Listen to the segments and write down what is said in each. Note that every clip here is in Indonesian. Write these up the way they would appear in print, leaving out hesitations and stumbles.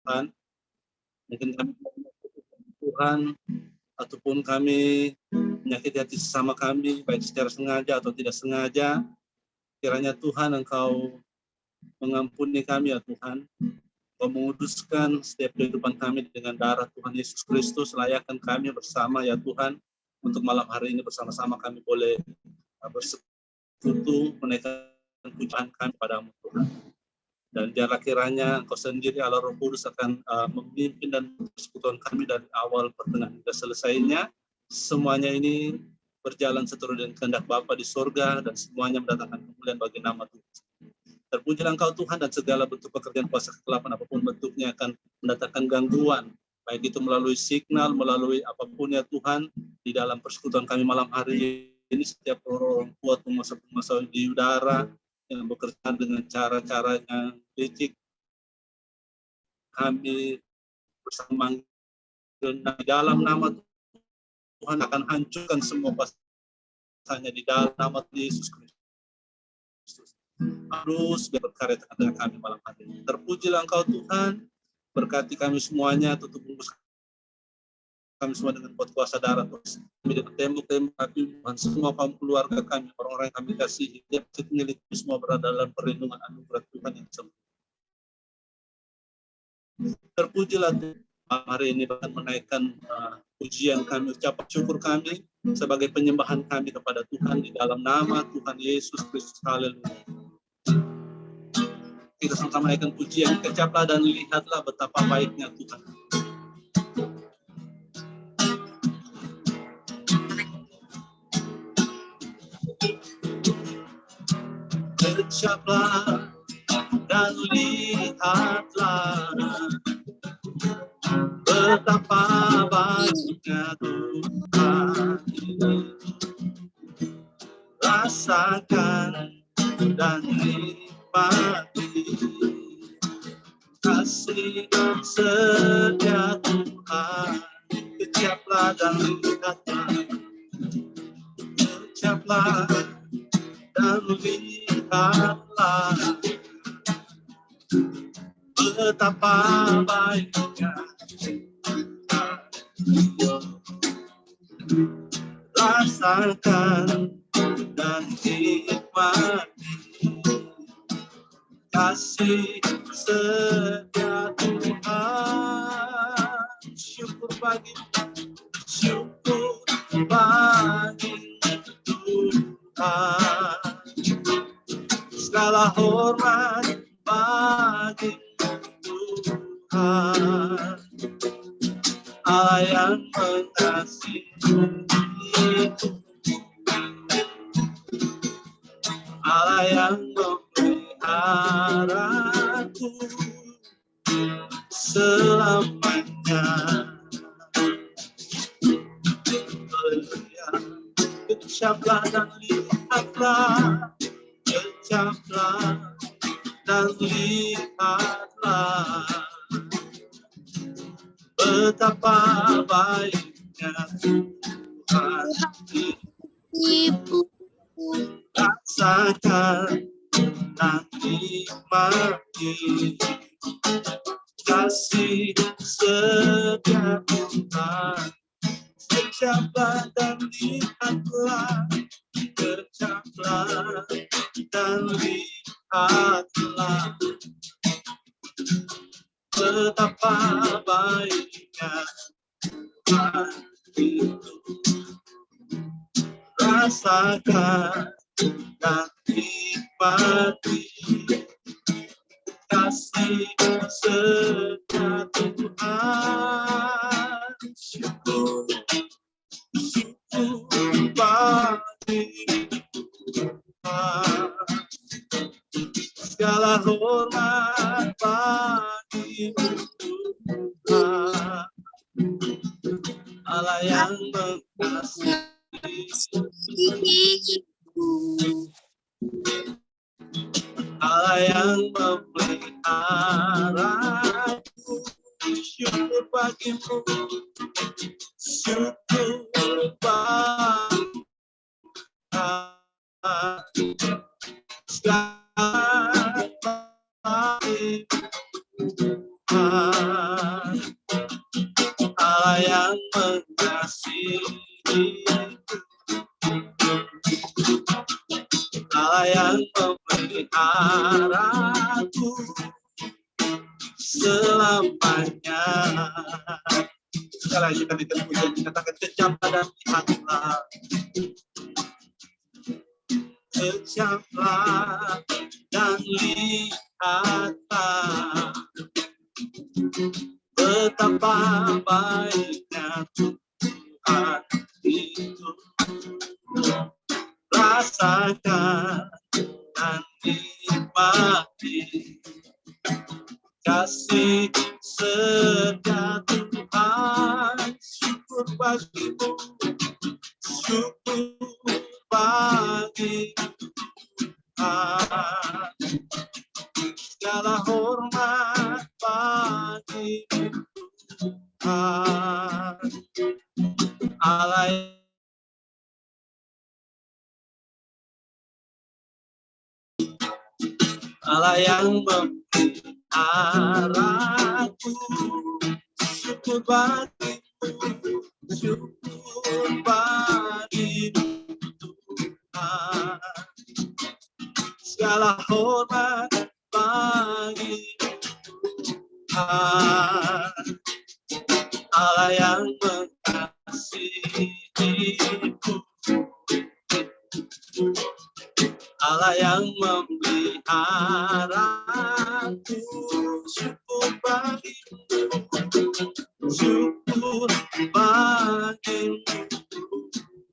Tuhan. Mungkin kami Tuhan, ataupun kami menyakiti hati sesama kami, baik secara sengaja atau tidak sengaja. Kiranya Tuhan Engkau mengampuni kami ya Tuhan. Engkau menguduskan setiap kehidupan kami dengan darah Tuhan Yesus Kristus. Layakkan kami bersama ya Tuhan. Untuk malam hari ini bersama-sama kami boleh bersekutu menaikkan pujian kami padamu Tuhan. Dan biarlah kiranya Engkau sendiri Allah Roh Kudus akan memimpin dan persekutuan kami dari awal pertengahan hingga selesainya. Semuanya ini berjalan seturut dengan kehendak Bapa di sorga dan semuanya mendatangkan kemuliaan bagi nama Tuhan. Terpujilah Engkau Tuhan, dan segala bentuk pekerjaan kuasa kegelapan apapun bentuknya akan mendatangkan gangguan, baik itu melalui signal, melalui apapun ya Tuhan, di dalam persekutuan kami malam hari ini. Setiap orang tua penguasa-penguasa di udara yang bekerja dengan cara-cara yang licik, kami bersama di dalam nama Tuhan akan hancurkan semua kuasanya di dalam nama Yesus Kristus. Harus berkarya tengah kami malam hari ini. Terpujilah Engkau Tuhan, berkati kami semuanya, tutup bungkus kami semua dengan kuat kuasa darah Tuhan. Kami dengan tembok-tembok kami, Tuhan, semua kaum keluarga kami, orang-orang yang kami kasihi, tiap milik semua berada dalam perlindungan anugerah Tuhan yang sempurna. Terpujilah Tuhan, hari ini akan menaikkan pujian kami, ucapan syukur kami sebagai penyembahan kami kepada Tuhan di dalam nama Tuhan Yesus Kristus. Haleluya. Kita sama-sama menaikkan pujian, kecaplah dan lihatlah betapa baiknya Tuhan. Kecaplah dan lihatlah betapa baiknya Tuhan. Rasakan dan nikmati kasih setia Tuhan. Kecaplah dan lihatlah, kecaplah dan lihatlah betapa baiknya rasakan dan nikmati kasih setia Tuhan. Syukur bagi Tuhan, segala hormat bagi Tuhan, Allah yang mengasihi, Allah yang memeliharaku selamanya. Kecaplah dan lihatlah, kecaplah dan lihatlah betapa baiknya Tuhan. Rasakan dan nikmati kasih setia Tuhan. Kecaplah dan lihatlah, kecaplah dan lihatlah betapa baiknya Tuhan itu. Rasakan dan nikmati kasih setia Tuhan. Syukur bagi Tuhan, segala hormat bagi Tuhan, Allah yang mengasihi, Allah yang memeliharaku. Syukur bagimu, syukur bagi segala bagi Tuhan, Allah yang mengasihi, Allah yang memeliharaku selamanya. Sekali lagi kita berikan pujian, dikatakan kejamlah dan lihatlah. Kejamlah dan lihatlah betapa baiknya Tuhan itu. Rasakan dan nikmati kasih setia Tuhan. Syukur bagimu, syukur bagi Tuhan. Segala hormat bagi Tuhan. Allah yang memeliharaku, syukur bagimu, syukur bagi Tuhan. Segala hormat bagi Tuhan. Allah yang mengasihiku, Allah yang memeliharaku, syukur bagimu, syukur bagimu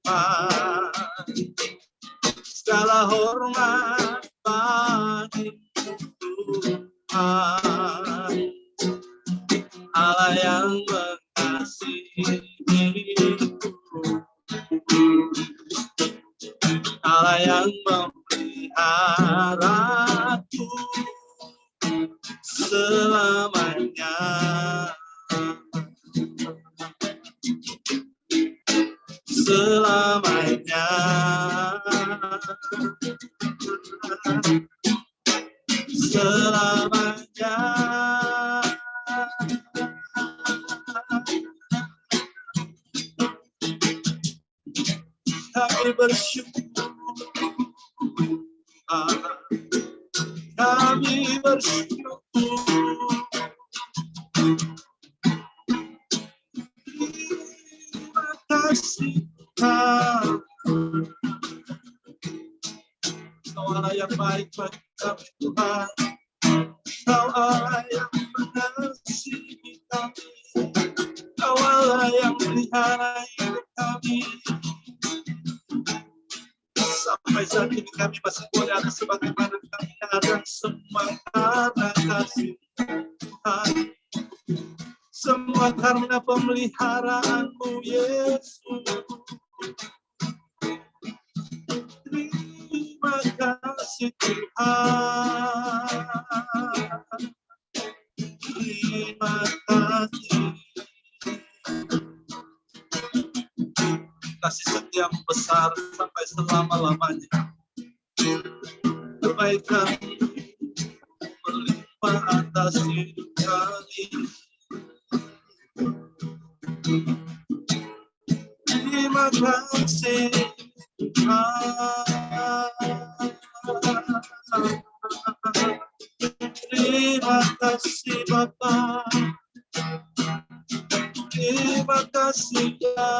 Tuhan. Segala hormat bagi Tuhan. Allah yang mengasihiku, Allah yang memeliharaku selamanya. Selamanya. Selamanya. Kami bersyukur, kami bersyukur. Terima kasih Tuhan. Kau Allah yang baik bagi kami Tuhan. Kau Allah yang mengasihi kami. Kau Allah yang melihara hidup kami. Sampai saat ini kami masih boleh ada sebagaimana kami ada, semua karena kasih Tuhan. Semua karena pemeliharaanmu Yesus. Terima kasih Tuhan. Terima kasih. Kasih setia besar sampai selama-lamanya. Kebaikan berlimpah atas hidup kami. Terima kasih Tuhan. Terima kasih Bapa. Terima kasih ya.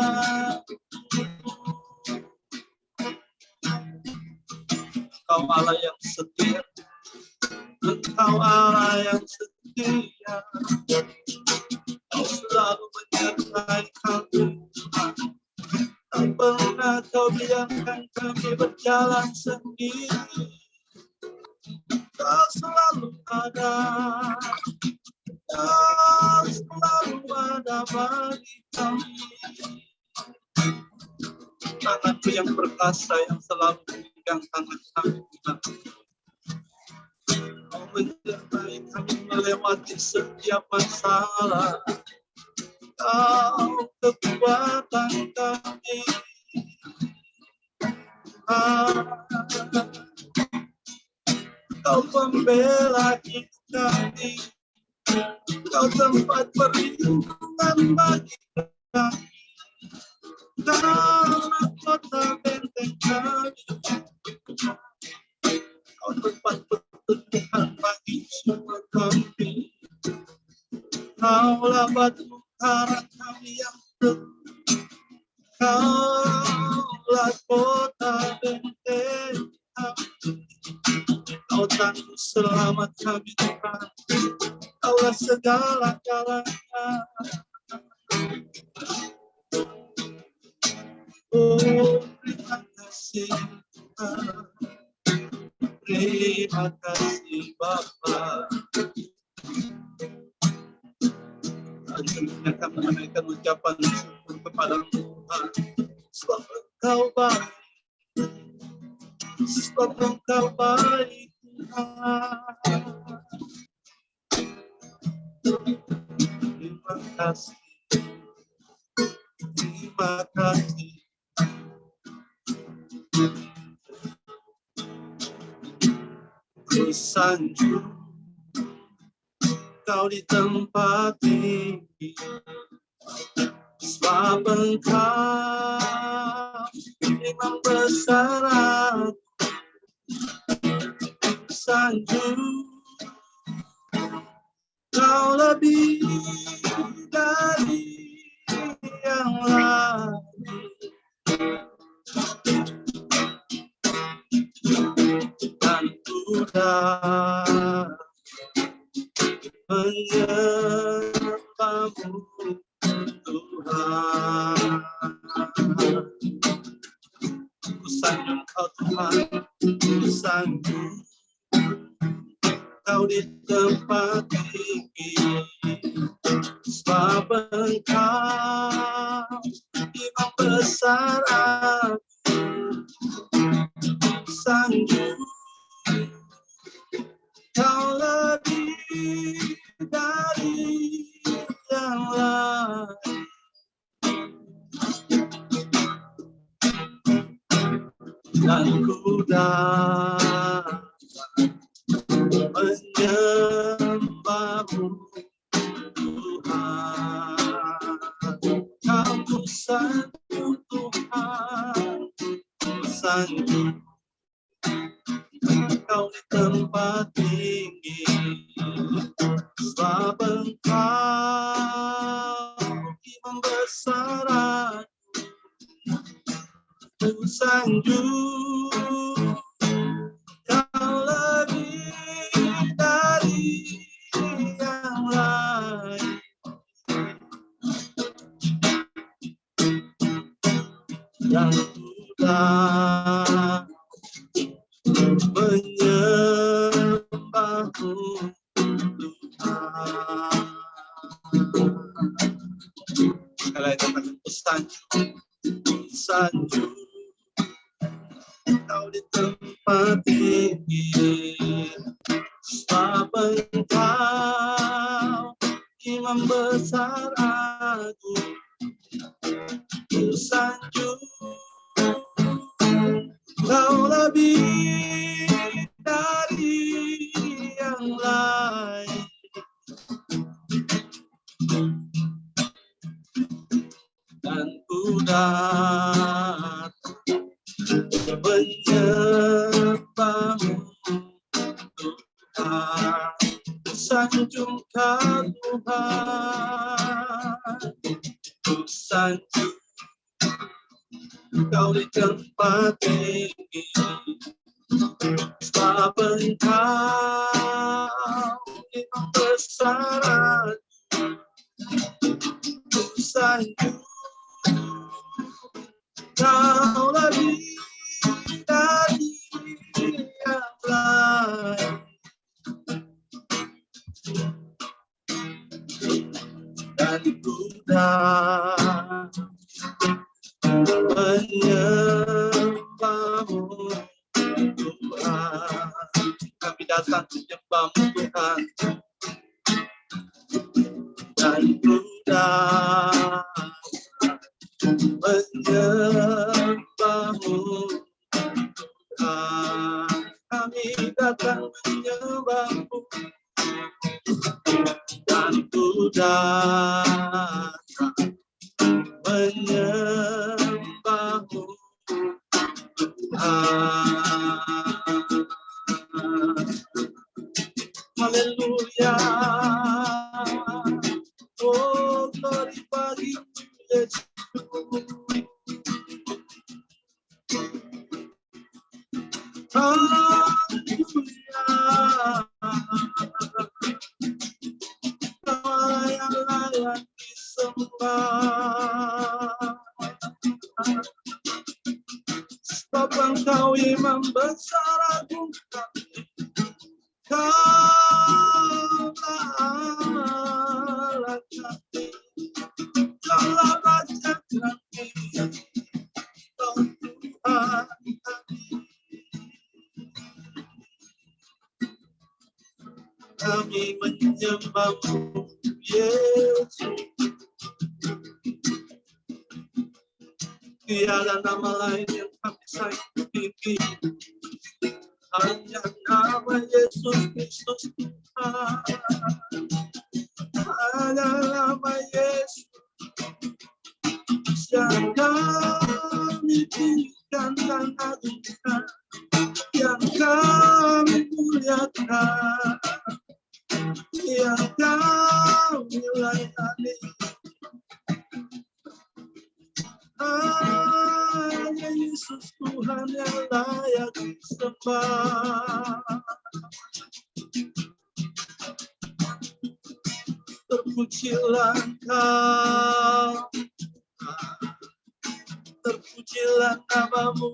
Engkau Allah yang setia. Engkau Allah yang setia. Kau selalu menyertai kami. Tak pernah kau biarkan kami berjalan sendiri. Kau selalu ada. Kau selalu ada bagi kami. Tanganmu yang perkasa yang selalu memegang tangan kami. Kau menyertai kami melewati setiap masalah. Kau kekuatan kami. Kau pembela hidup kami. Kau tempat perlindungan bagi kami, Kau kota benteng kami, Kau tempat perlindungan bagi semua kami. Kaulah batu karang kami yang teguh, Kaulah kota benteng kami, Kau tangguh selamat kami Tuhan, Kaulah segala-galanya. Oh, terima kasih Tuhan, terima kasih Bapa. Selanjutnya kami menaikkan ucapan syukur kepada Tuhan, sebab Engkau baik, sebab Engkau baik Tuhan. Terima kasih, terima kasih. Ku sanjung Kau di tempat tinggi, sebab Engkau Imam besar aku. Sanjung Kau lebih dari yang lain, dan sudah menyembahmu Tuhan. Ku sanjung Kau Tuhan, ku sanjung Kau di tempat tinggi, sebab Engkau Imam besar aku. Sanjung Kau lebih dari yang lain, dan ku dapat menyembahmu Tuhan. Kamu sanjung Tuhan, sanjung Kau di tempat tinggi, sebab Engkau Imam besar aku. Ku sanjung Kau lebih dari yang lain, dan sudah menyembahmu Tuhan. Sekali lagi katakan, ku sanjung Kau di tempat tinggi, sebab Engkau Imam besar aku. Ku sanjung Kau lebih dari yang lain, dan ku datang menyembahmu Tuhan. Ku sanjung Kau Tuhan, ku sanjung Kau di tempat tinggi, sebab Engkau Imam besar aku. Ku sanjung Kau lebih dari yang lain, dan ku datang menyembahmu Tuhan. Kami datang menyembahmu Tuhan, dan ku datang menyembahmu Tuhan. Kami datang menyembahmu, menyembahmu Tuhan. Haleluya. Oh, glory bagi Yesus. Haleluya. Kau yang layak disembah. Sebab Engkau Imam besar agung kami. Kaulah Allah kami. Kaulah Raja kami. Kau Tuhan kami. Kami menyembahmu Yesus. Tiada nama lain yang kami sayangi, hanya nama Yesus Kristus Tuhan. Hanya nama Yesus yang kami tinggikan dan agungkan, yang kami muliakan, yang kami layani. Hanya Yesus Tuhan yang layak disembah. Terpujilah Engkau, terpujilah namamu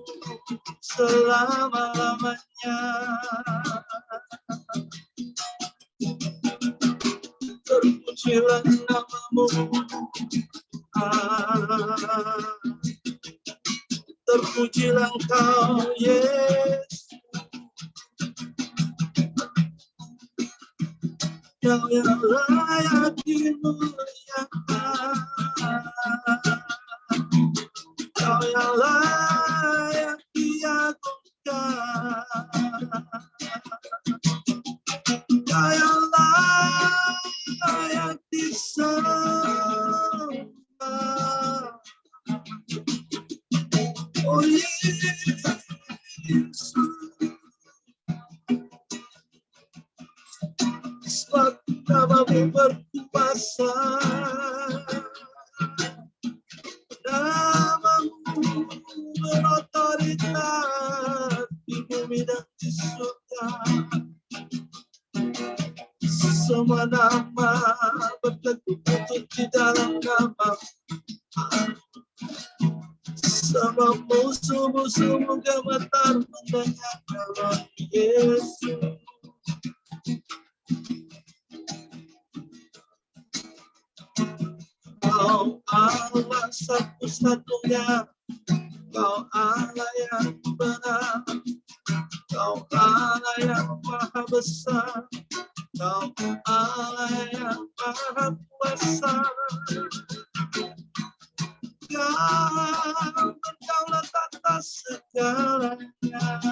selama-lamanya. Terpujilah namamu terpujilah Engkau Yesus, Kau yang layak dimuliakan, Kau yang layak diagungkan, Kau yang layak disembah. Oh Yesus, sebab namamu berkuasa, namamu berotoritas di bumi dan di surga. Semua nama bertekuk lutut di dalam nama. Semua musuh-musuhmu gemetar mendengar nama Yesus. Kau Allah satu-satunya, Kau Allah yang benar, Kau Allah yang maha besar, Kau Allah yang maha kuasa. Engkaulah tata segalanya.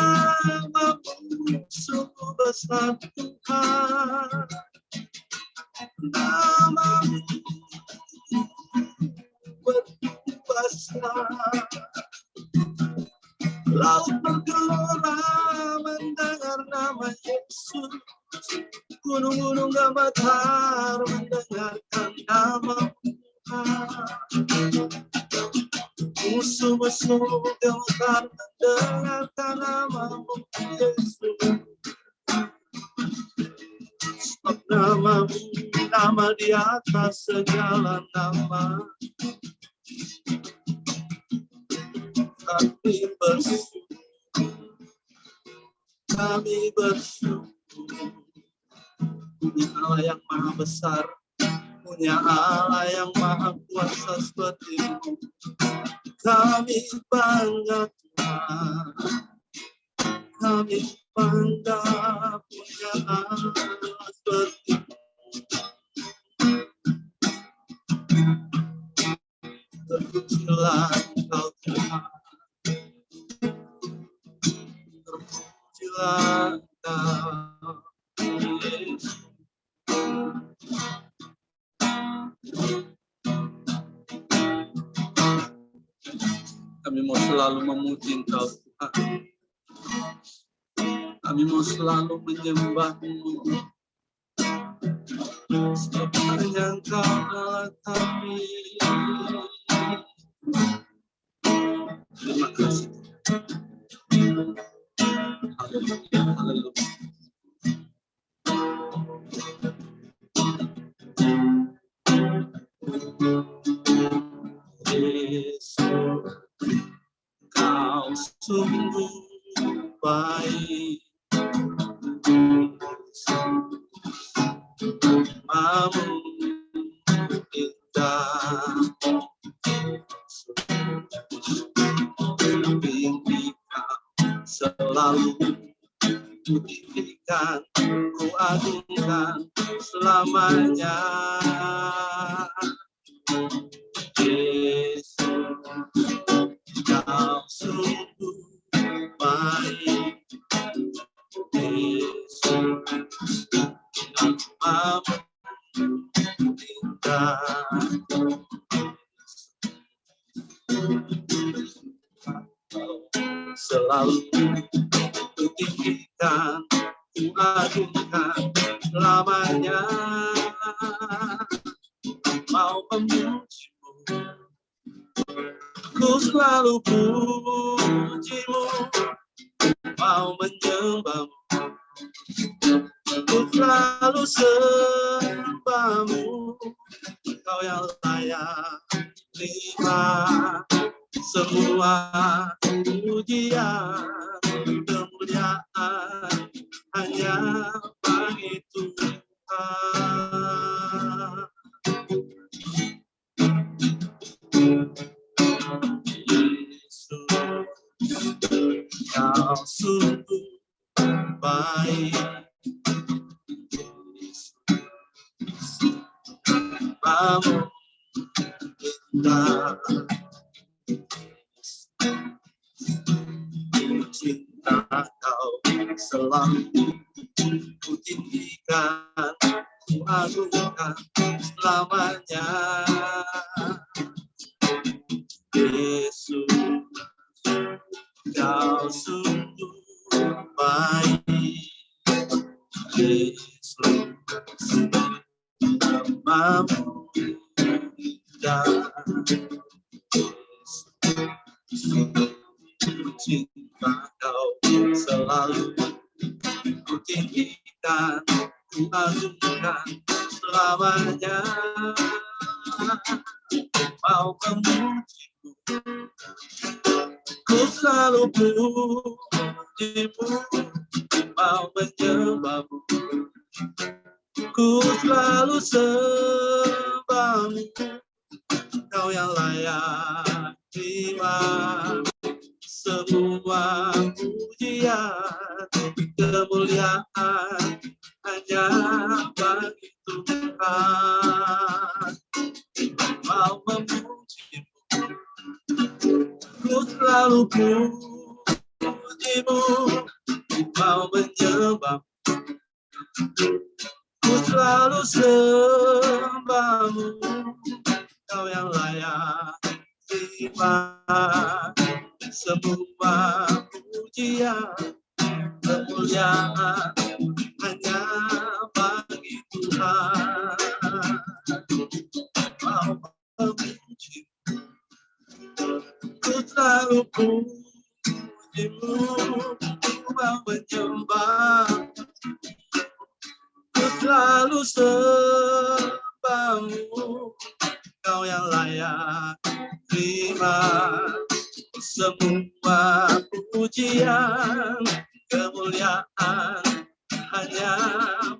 Namamu sungguh besar Tuhan. Namamu berkuasa. Laut bergelora mendengar nama Yesus. Gunung-gunung gemetar mendengarkan nama Tuhan. Musuh-musuh gemetar mendengarkan nama-Mu Yesus. Sebab nama-Mu, nama di atas segala nama. Kami bersyukur, kami bersyukur. Punya Allah yang maha besar, punya Allah yang maha kuasa seperti-Mu. Kami bangga Tuhan, kami bangga punya Allah seperti-Mu. Terpujilah Engkau Tuhan, terpujilah Engkau. selalu memuji Engkau Tuhan. Kami mau selalu menyembah-Mu. Sepanjang Kau Allah kami. Terima kasih. Haleluya, haleluya. Yesus, Kau sungguh baik. Namamu indah. Bimbingkan selalu kutinggikan, ku agungkan selamanya. Yesus, Kau sungguh baik. Yesus, namamu indah. Selalu kutinggikan, ku agungkan selamanya. Mau memuji-Mu, ku selalu puji-Mu. Mau menyembah-Mu, ku selalu sembah-Mu. Kau yang layak terima semua pujian, kemuliaan hanya bagi Tuhan. Yesus, Kau sungguh baik. Namamu indah. Cinta Kau selalu kutinggikan, ku agungkan selamanya. Yesus, Kau sungguh baik. Yesus, namamu indah. Cinta Kau selalu kutinggikan, ku agungkan selamanya. Mau memuji-Mu, ku selalu puji-Mu. Mau menyembah-Mu, ku selalu sembah-Mu. Kau yang layak terima semua pujian, kemuliaan hanya bagi Tuhan. Mau memuji-Mu, ku selalu puji-Mu. Mau menyembah-Mu, ku selalu sembah-Mu. Kau yang layak terima semua pujian, kemuliaan hanya bagi Tuhan. Mau memuji, ku selalu puji-Mu. Mau menyembah, ku selalu sembah-Mu. Kau yang layak terima semua pujian, kemuliaan hanya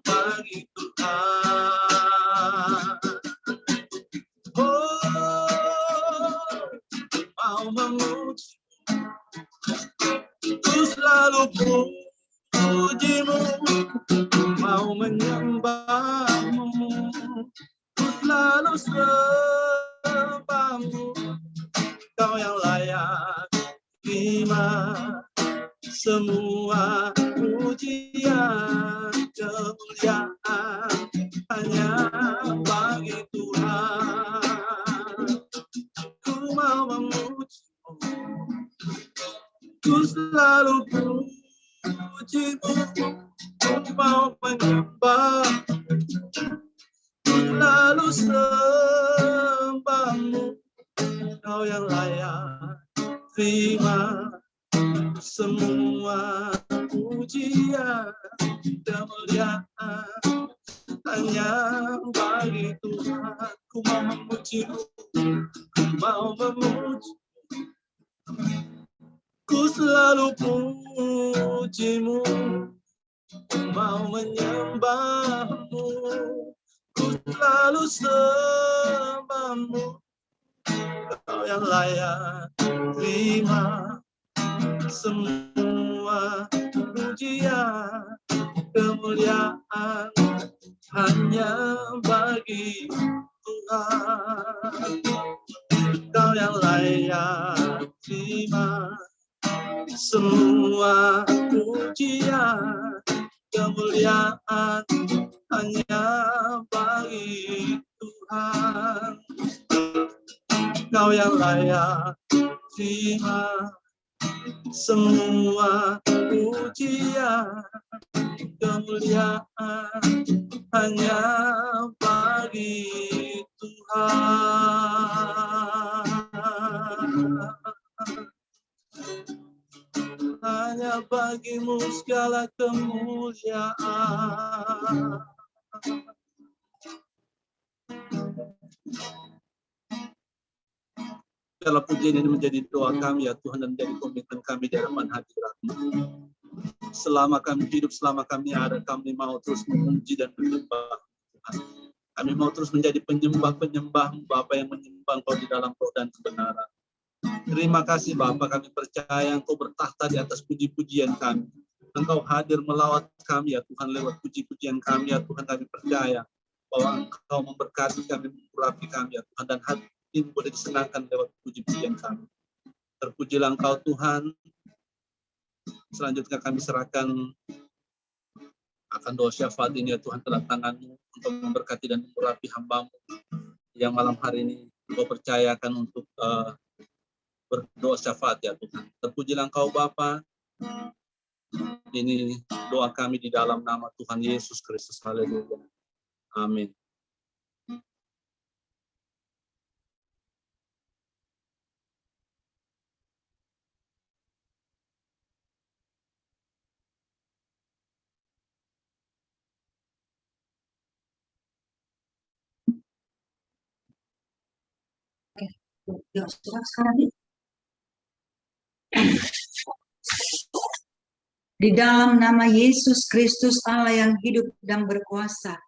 bagi Tuhan. Oh, mau memuji, ku selalu puji-Mu. Mau menyembah-Mu, ku selalu sembah-Mu. Kau yang layak terima semua pujian, kemuliaan hanya bagi Tuhan. Ku mau memuji-Mu, mau menyembah, lalu sembahmu. Kau yang layak terima semua pujian, kemuliaan hanya bagi Tuhan. Ku mau memuji-Mu, ku mau memuji, ku selalu puji-Mu, ku mau menyembah-Mu, ku selalu sembah-Mu. Kau yang layak terima semua pujian, kemuliaan hanya bagi Tuhan. Kau yang layak terima semua pujian, kemuliaan hanya bagi Tuhan. Kau yang layak terima semua pujian, kemuliaan hanya bagi Tuhan. Hanya bagimu segala kemuliaan. Segala pujian ini menjadi doa kami ya Tuhan, dan menjadi komitmen kami di hadapan hadirat-Mu. Selama kami hidup, selama kami ada, kami mau terus memuji dan menyembah Tuhan. Kami mau terus menjadi penyembah-penyembah Bapa yang menyembah Engkau di dalam roh dan kebenaran. Terima kasih Bapa, kami percaya Engkau bertahta di atas puji-pujian kami. Engkau hadir melawat kami ya Tuhan lewat puji-pujian kami ya Tuhan. Kami percaya bahwa Engkau memberkati kami, mengurapi kami ya Tuhan, dan hati ini boleh disenangkan lewat puji-pujian kami. Terpujilah Engkau Tuhan. Selanjutnya kami serahkan akan doa syafaat ini ya Tuhan ke dalam tangan-Mu untuk memberkati dan mengurapi hamba-Mu yang malam hari ini Engkau percayakan untuk berdoa syafaat ya Tuhan. Terpujilah Engkau Bapa. Ini doa kami di dalam nama Tuhan Yesus Kristus. Haleluya. Amin. Di dalam nama Yesus Kristus Allah yang hidup dan berkuasa,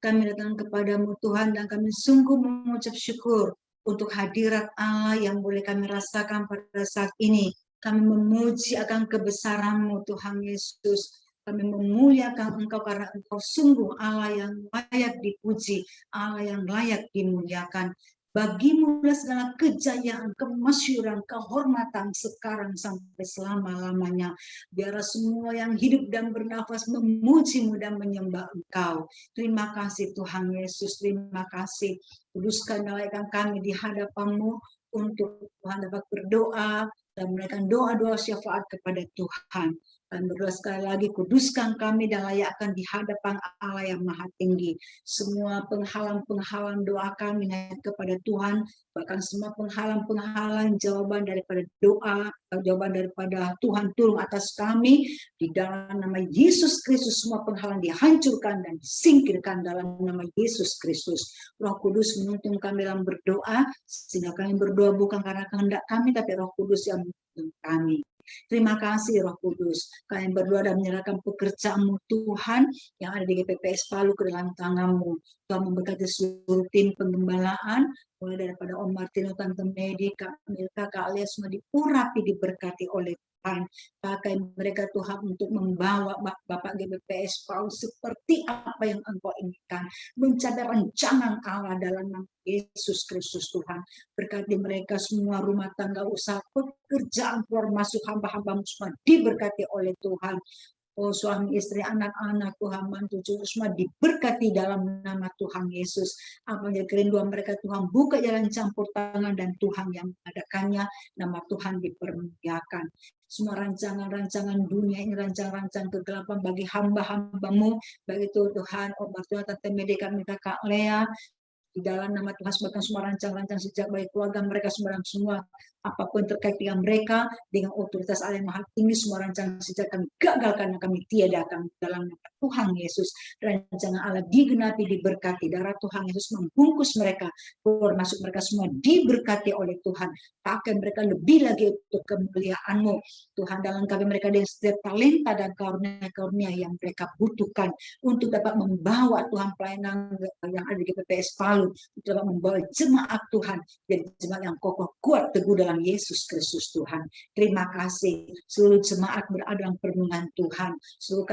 kami datang kepadamu Tuhan, dan kami sungguh mengucap syukur untuk hadirat Allah yang boleh kami rasakan pada saat ini. Kami memuji akan kebesaran-Mu Tuhan Yesus. Kami memuliakan Engkau karena Engkau sungguh Allah yang layak dipuji, Allah yang layak dimuliakan. Bagimu segala kejayaan, kemasyhuran, kehormatan sekarang sampai selama-lamanya. Biar semua yang hidup dan bernafas memuji-Mu dan menyembah Engkau. Terima kasih Tuhan Yesus, terima kasih. Kuduskan naikkan kami di hadapan-Mu untuk Tuhan dapat berdoa dan memberikan doa-doa syafaat kepada Tuhan. Dan berdoa sekali lagi, kuduskan kami dan layakkan di hadapan Allah yang maha tinggi. Semua penghalang-penghalang doa kami naik kepada Tuhan, bahkan semua penghalang-penghalang jawaban daripada doa, jawaban daripada Tuhan turun atas kami, di dalam nama Yesus Kristus semua penghalang dihancurkan dan disingkirkan dalam nama Yesus Kristus. Roh Kudus menuntun kami dalam berdoa, sehingga kami berdoa bukan karena kehendak kami, tapi Roh Kudus yang menuntun kami. Terima kasih Roh Kudus. Kami berdoa dan menyerahkan pekerjaan-Mu Tuhan yang ada di GPPS Palu ke dalam tangan-Mu. Tuhan memberkati seluruh tim penggembalaan, mulai daripada Om Martino, Tante Medi, Kak Milka, Kak Alia, semua diurapi, diberkati oleh Tuhan. Pakai mereka Tuhan untuk membawa Bapak GPPS Palu seperti apa yang Engkau inginkan, mencapai rencana Allah dalam nama Yesus Kristus Tuhan. Berkati mereka semua, rumah tangga, usaha, pekerjaan, keluar masuk hamba-hamba semua diberkati oleh Tuhan. Oh suami istri, anak-anak, Tuhan, mantu, cucu, semua diberkati dalam nama Tuhan Yesus. Apa yang kerinduan mereka, Tuhan, buka jalan campur tangan, dan Tuhan yang mengadakannya, nama Tuhan dipermuliakan. Semua rancangan-rancangan dunia ini, rancangan-rancangan kegelapan bagi hamba-hambamu, baik itu Tuhan, obat Tuhan, Tante Mede, kami Kakak Lea, di dalam nama Tuhan, sebabkan semua rancang-rancang sejak baik keluarga mereka, semua apapun terkait dengan mereka, dengan otoritas Allah yang Maha Tinggi, semua rancangan sejak kami gagalkan dan kami tiadakan dalam nama Tuhan Yesus. Rancangan Allah digenapi, diberkati, darah Tuhan Yesus membungkus mereka, keluar masuk mereka semua diberkati oleh Tuhan. Pakai mereka lebih lagi untuk kemuliaan-Mu Tuhan, dalam kami mereka dengan setiap talenta dan karunia-karunia yang mereka butuhkan untuk dapat membawa Tuhan pelayanan yang ada di GPPS Palu, untuk dapat membawa jemaat Tuhan jadi jemaat yang kokoh, kuat, teguh dalam Yesus Kristus Tuhan. Terima kasih seluruh jemaat berada dalam perlindungan Tuhan, seluruh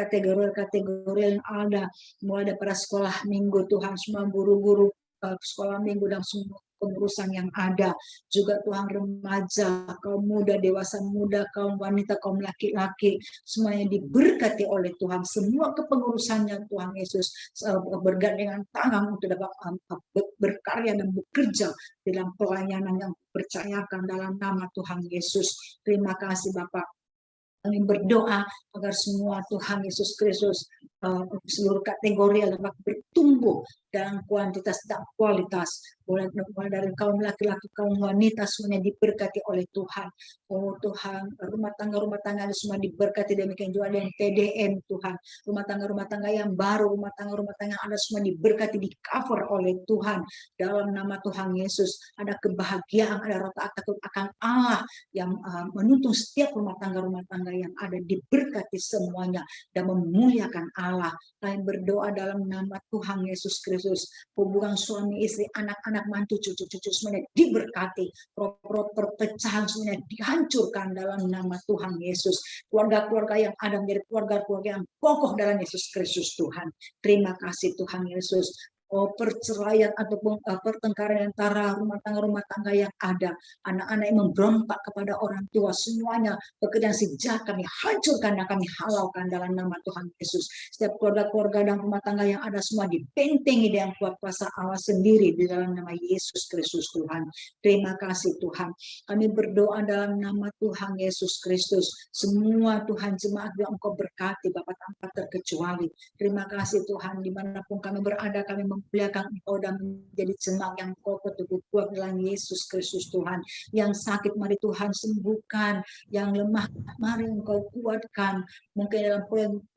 kategori yang ada, mulai daripada sekolah minggu Tuhan, semua guru-guru sekolah minggu dan semua pengurusan yang ada, juga Tuhan remaja, kaum muda, dewasa muda, kaum wanita, kaum laki-laki, semuanya diberkati oleh Tuhan. Semua kepengurusannya Tuhan Yesus bergandengan tangan untuk dapat berkarya dan bekerja dalam pelayanan yang dipercayakan dalam nama Tuhan Yesus. Terima kasih Bapak. Kami berdoa agar semua Tuhan Yesus Kristus seluruh kategori dapat bertumbuh dalam kuantitas dan kualitas. Mulai dari kaum laki-laki, kaum wanita, semuanya diberkati oleh Tuhan. Oh Tuhan, rumah tangga semua diberkati, demikian juga dengan TDM Tuhan. Rumah tangga yang baru, rumah tangga yang ada semua diberkati, di cover oleh Tuhan. Dalam nama Tuhan Yesus, ada kebahagiaan, ada rasa takut akan Allah yang menuntun setiap rumah tangga yang ada, diberkati semuanya dan memuliakan Allah. Kami berdoa dalam nama Tuhan Yesus Kristus, hubungan suami istri, anak-anak, mantu, cucu-cucu semuanya diberkati, perpecahan semuanya dihancurkan dalam nama Tuhan Yesus. Keluarga-keluarga yang ada menjadi keluarga-keluarga yang kokoh dalam Yesus Kristus Tuhan. Terima kasih Tuhan Yesus. Oh, perceraian ataupun pertengkaran antara rumah tangga yang ada, anak-anak yang memberontak kepada orang tua, semuanya pekerjaan si jahat kami hancurkan dan kami halaukan dalam nama Tuhan Yesus. Setiap keluarga dan rumah tangga yang ada semua dibentengi dengan kuat kuasa Allah sendiri di dalam nama Yesus Kristus Tuhan. Terima kasih Tuhan. Kami berdoa dalam nama Tuhan Yesus Kristus. Semua Tuhan jemaat yang Engkau berkati Bapak tanpa terkecuali. Terima kasih Tuhan, dimanapun kami berada, kami memuliakan Engkau dan menjadi jemaat yang kokoh, teguh, kuat dalam Yesus Kristus Tuhan. Yang sakit mari Tuhan sembuhkan, yang lemah mari Engkau kuatkan, mungkin dalam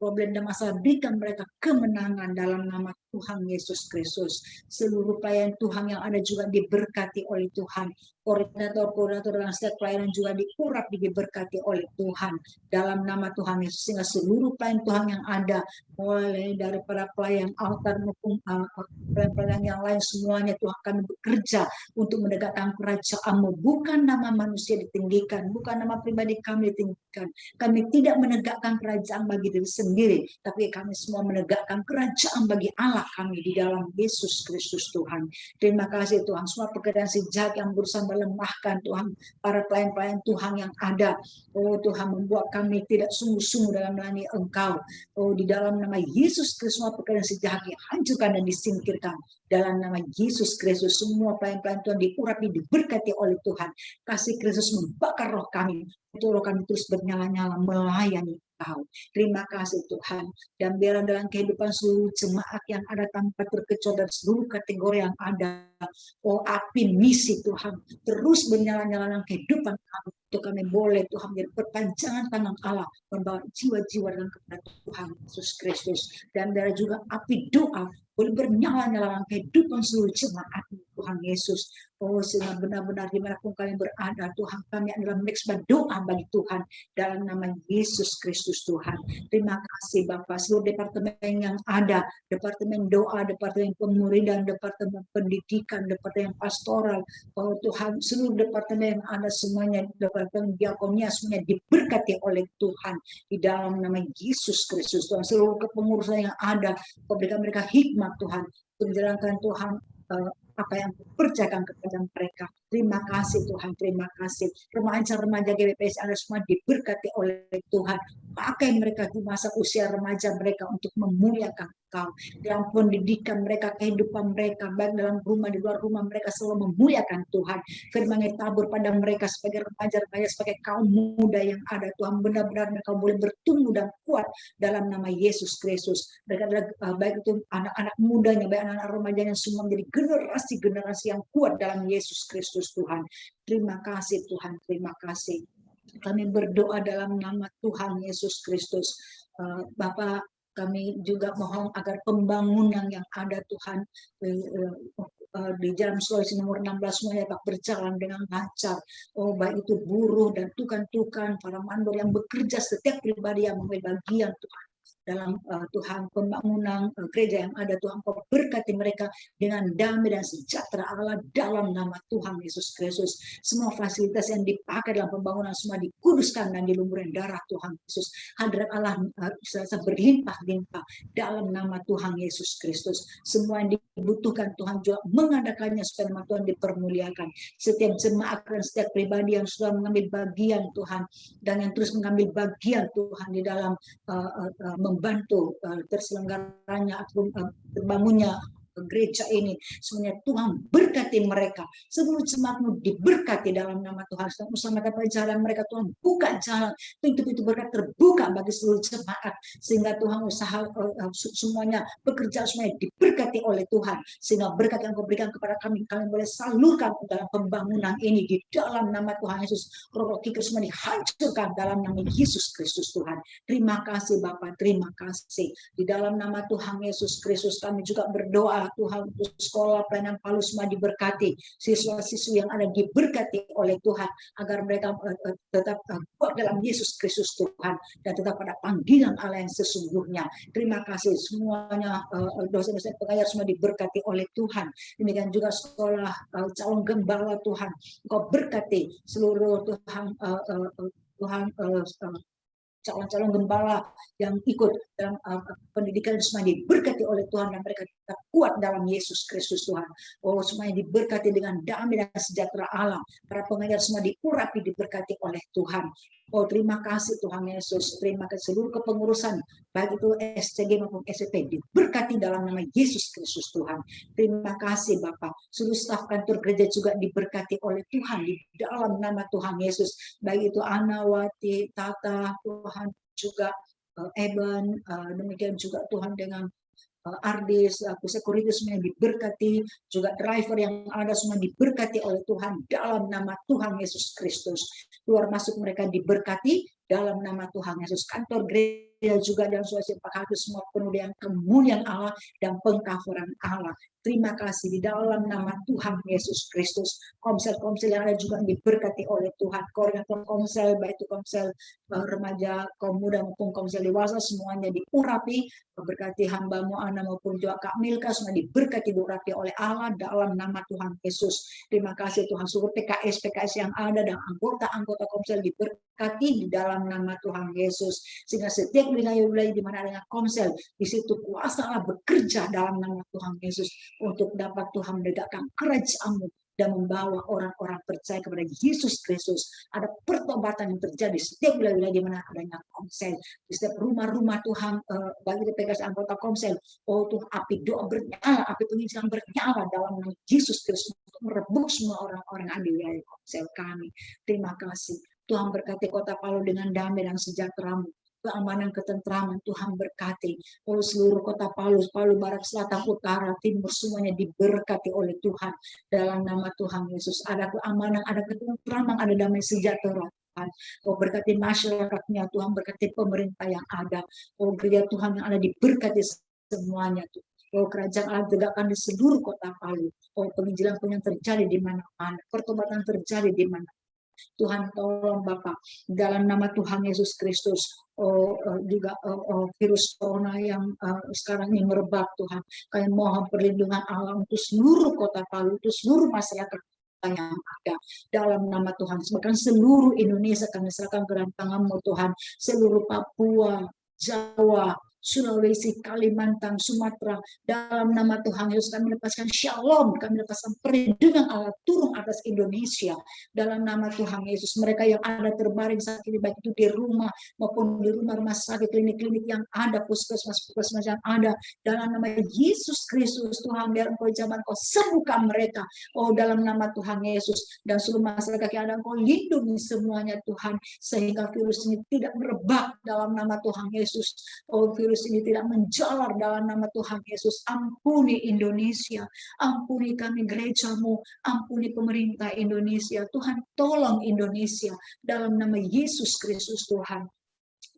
problem dan masalah berikan mereka kemenangan dalam nama Tuhan Yesus Kristus. Seluruh pelayan Tuhan yang ada juga diberkati oleh Tuhan. Koordinator dan setiap pelayanan juga diurap, diberkati oleh Tuhan dalam nama Tuhan Yesus, sehingga seluruh pelayan Tuhan yang ada, mulai daripada pelayan altar maupun pelayan yang lain, semuanya Tuhan kami bekerja untuk menegakkan kerajaan-Mu. Bukan nama manusia ditinggikan, bukan nama pribadi kami ditinggikan. Kami tidak menegakkan kerajaan bagi diri sendiri, tapi kami semua menegakkan kerajaan bagi Allah kami di dalam Yesus Kristus Tuhan. Terima kasih Tuhan. Semua pekerjaan si jahat yang berusaha melemahkan Tuhan para pelayan-pelayan Tuhan yang ada, oh Tuhan, membuat kami tidak sungguh-sungguh dalam melayani Engkau. Oh, di dalam nama Yesus Kristus, semua pekerjaan si jahat dihancurkan dan disingkirkan dalam nama Yesus Kristus. Semua pelayan-pelayan Tuhan diurapi, diberkati oleh Tuhan. Kasih Kristus membakar roh kami, untuk roh kami terus bernyala-nyala melayani Engkau. Terima kasih Tuhan. Dan biarlah dalam kehidupan seluruh jemaat yang ada tanpa terkecuali dari seluruh kategori yang ada, oh api misi Tuhan terus bernyala-nyala dalam kehidupan kami, untuk kami boleh Tuhan menjadi perpanjangan tangan Allah, membawa jiwa-jiwa dalam kepada Tuhan Yesus Kristus. Dan biarlah juga api doa boleh bernyala-nyala dalam kehidupan seluruh jemaat Tuhan Yesus. Oh, sehingga benar-benar dimanapun kami berada, Tuhan, kami adalah mensembah doa bagi Tuhan dalam nama Yesus Kristus Tuhan. Terima kasih Bapak. Seluruh departemen yang ada, departemen doa, departemen pemuridan, departemen pendidikan, departemen pastoral, oh Tuhan, seluruh departemen yang ada semuanya, departemen diakonia semuanya diberkati oleh Tuhan di dalam nama Yesus Kristus Tuhan. Seluruh kepengurusan yang ada, berikan mereka hikmat Tuhan, menjalankan Tuhan apa yang percayakan kepada mereka. Terima kasih Tuhan, terima kasih. Remaja-remaja GBPS Anda semua diberkati oleh Tuhan. Pakai mereka di masa usia remaja mereka untuk memuliakan Engkau. Dalam pendidikan mereka, kehidupan mereka, baik dalam rumah, di luar rumah, mereka selalu memuliakan Tuhan. Firman-Nya tabur pada mereka sebagai remaja-remaja, sebagai kaum muda yang ada Tuhan. Benar-benar mereka boleh bertumbuh dan kuat dalam nama Yesus Kristus. Mereka adalah baik itu anak-anak mudanya, baik anak-anak remajanya, semua menjadi generasi-generasi yang kuat dalam Yesus Kristus Tuhan. Terima kasih Tuhan, terima kasih. Kami berdoa dalam nama Tuhan Yesus Kristus. Bapak, kami juga mohon agar pembangunan yang ada Tuhan di Jalan Sulawesi nomor 16 semuanya Pak berjalan dengan lancar. Oh, baik itu buruh dan tukang-tukang, para mandor yang bekerja, setiap pribadi yang mengambil bagian Tuhan dalam Tuhan pembangunan gereja yang ada. Tuhan Kau berkati mereka dengan damai dan sejahtera Allah dalam nama Tuhan Yesus Kristus. Semua fasilitas yang dipakai dalam pembangunan semua dikuduskan dan dilumurkan darah Tuhan Yesus. Hadirat Allah berlimpah-limpah dalam nama Tuhan Yesus Kristus. Semua yang dibutuhkan Tuhan juga mengadakannya supaya nama Tuhan dipermuliakan. Setiap jemaat dan setiap pribadi yang sudah mengambil bagian Tuhan dan yang terus mengambil bagian Tuhan di dalam membantu terselenggaranya atau terbangunnya gereja ini, semuanya Tuhan berkati mereka, seluruh jemaatmu diberkati dalam nama Tuhan. Usaha mereka jalan mereka Tuhan buka jalan, pintu-pintu berkat terbuka bagi seluruh jemaat, sehingga Tuhan usaha semuanya bekerja semuanya diberkati oleh Tuhan, sehingga berkat yang Kau berikan kepada kami boleh salurkan dalam pembangunan ini di dalam nama Tuhan Yesus. Roh kikir semua dihancurkan dalam nama Yesus Kristus Tuhan. Terima kasih Bapak, terima kasih. Di dalam nama Tuhan Yesus Kristus kami juga berdoa Tuhan untuk sekolah pelayanan Palu semua diberkati, siswa-siswi yang ada diberkati oleh Tuhan agar mereka tetap kuat dalam Yesus Kristus Tuhan dan tetap pada panggilan Allah yang sesungguhnya. Terima kasih semuanya, dosen-dosen pengajar semua diberkati oleh Tuhan. Demikian juga sekolah calon gembala Tuhan, Kau berkati seluruh Tuhan calon-calon gembala yang ikut dalam pendidikan semua diberkati oleh Tuhan dan mereka tetap kuat dalam Yesus Kristus Tuhan. Oh, semuanya diberkati dengan damai dan sejahtera Allah. Para pengajar semua diurapi diberkati oleh Tuhan. Oh, terima kasih Tuhan Yesus. Terima kasih seluruh kepengurusan baik itu SCG maupun SCP diberkati dalam nama Yesus Kristus Tuhan. Terima kasih Bapak. Seluruh staf kantor gereja juga diberkati oleh Tuhan di dalam nama Tuhan Yesus. Baik itu Ana, Wati, Tata, Tuhan juga Eben, demikian juga Tuhan dengan Ardis, security semua diberkati, juga driver yang ada semua diberkati oleh Tuhan dalam nama Tuhan Yesus Kristus. Keluar masuk mereka diberkati dalam nama Tuhan Yesus. Kantor gereja juga dalam Sulawesi Pak semua penuh dengan kemuliaan Allah dan pengkafuran Allah. Terima kasih di dalam nama Tuhan Yesus Kristus. Komsel-komsel yang ada juga diberkati oleh Tuhan. Koordinator komsel, baik itu komsel remaja, kaum muda maupun komsel dewasa, semuanya diurapi. Berkati hamba-Mu Ana maupun juga Kak Milka, semua diberkati diurapi oleh Allah dalam nama Tuhan Yesus. Terima kasih Tuhan. Seluruh PKS yang ada dan anggota-anggota komsel diberkati di dalam nama Tuhan Yesus. Sehingga setiap wilayah-wilayah di mana adanya komsel, di situ kuasa Allah bekerja dalam nama Tuhan Yesus untuk dapat Tuhan menegakkan kerajaan-Mu dan membawa orang-orang percaya kepada Yesus Kristus. Ada pertobatan yang terjadi setiap wilayah di mana adanya komsel, di setiap rumah-rumah Tuhan, bagi PKS anggota komsel. Oh Tuhan, api doa bernyala, api penginjilan bernyala dalam nama Yesus Kristus untuk merebut semua orang-orang yang ada di wilayah komsel kami. Terima kasih. Tuhan berkati kota Palu dengan damai dan sejahtera-Mu. Keamanan, ketentraman Tuhan berkati. Oh, seluruh kota Palu, Palu Barat, Selatan, Utara, Timur, semuanya diberkati oleh Tuhan. Dalam nama Tuhan Yesus, ada keamanan, ada ketentraman, ada damai sejahtera Tuhan. Oh, berkati masyarakatnya Tuhan, berkati pemerintah yang ada. Oh, gereja Tuhan yang ada diberkati semuanya Tuhan. Oh, kerajaan Allah tegakkan di seluruh kota Palu. Oh, penginjilan pun yang terjadi di mana-mana, pertobatan terjadi di mana. Tuhan tolong Bapak dalam nama Tuhan Yesus Kristus. Juga virus corona yang sekarang ini merebak Tuhan, kami mohon perlindungan Allah untuk seluruh kota Palu, untuk seluruh masyarakat yang ada dalam nama Tuhan. Bahkan seluruh Indonesia kami serahkan ke dalam tangan-Mu Tuhan, seluruh Papua, Jawa, Sulawesi, Kalimantan, Sumatera. Dalam nama Tuhan Yesus kami lepaskan shalom, kami lepaskan perlindungan Allah turun atas Indonesia. Dalam nama Tuhan Yesus, mereka yang ada terbaring saat ini, baik itu di rumah maupun di rumah sakit, klinik-klinik yang ada, puskesmas yang ada, dalam nama Yesus Kristus, Tuhan, biar Engkau jamah, Engkau sembuhkan mereka. Oh, dalam nama Tuhan Yesus, dan seluruh masyarakat yang ada, Engkau lindungi semuanya Tuhan, sehingga virus ini tidak merebak dalam nama Tuhan Yesus. Oh, virus ini tidak menjalar dalam nama Tuhan Yesus. Ampuni Indonesia, ampuni kami gerejamu, ampuni pemerintah Indonesia. Tuhan, tolong Indonesia dalam nama Yesus Kristus Tuhan.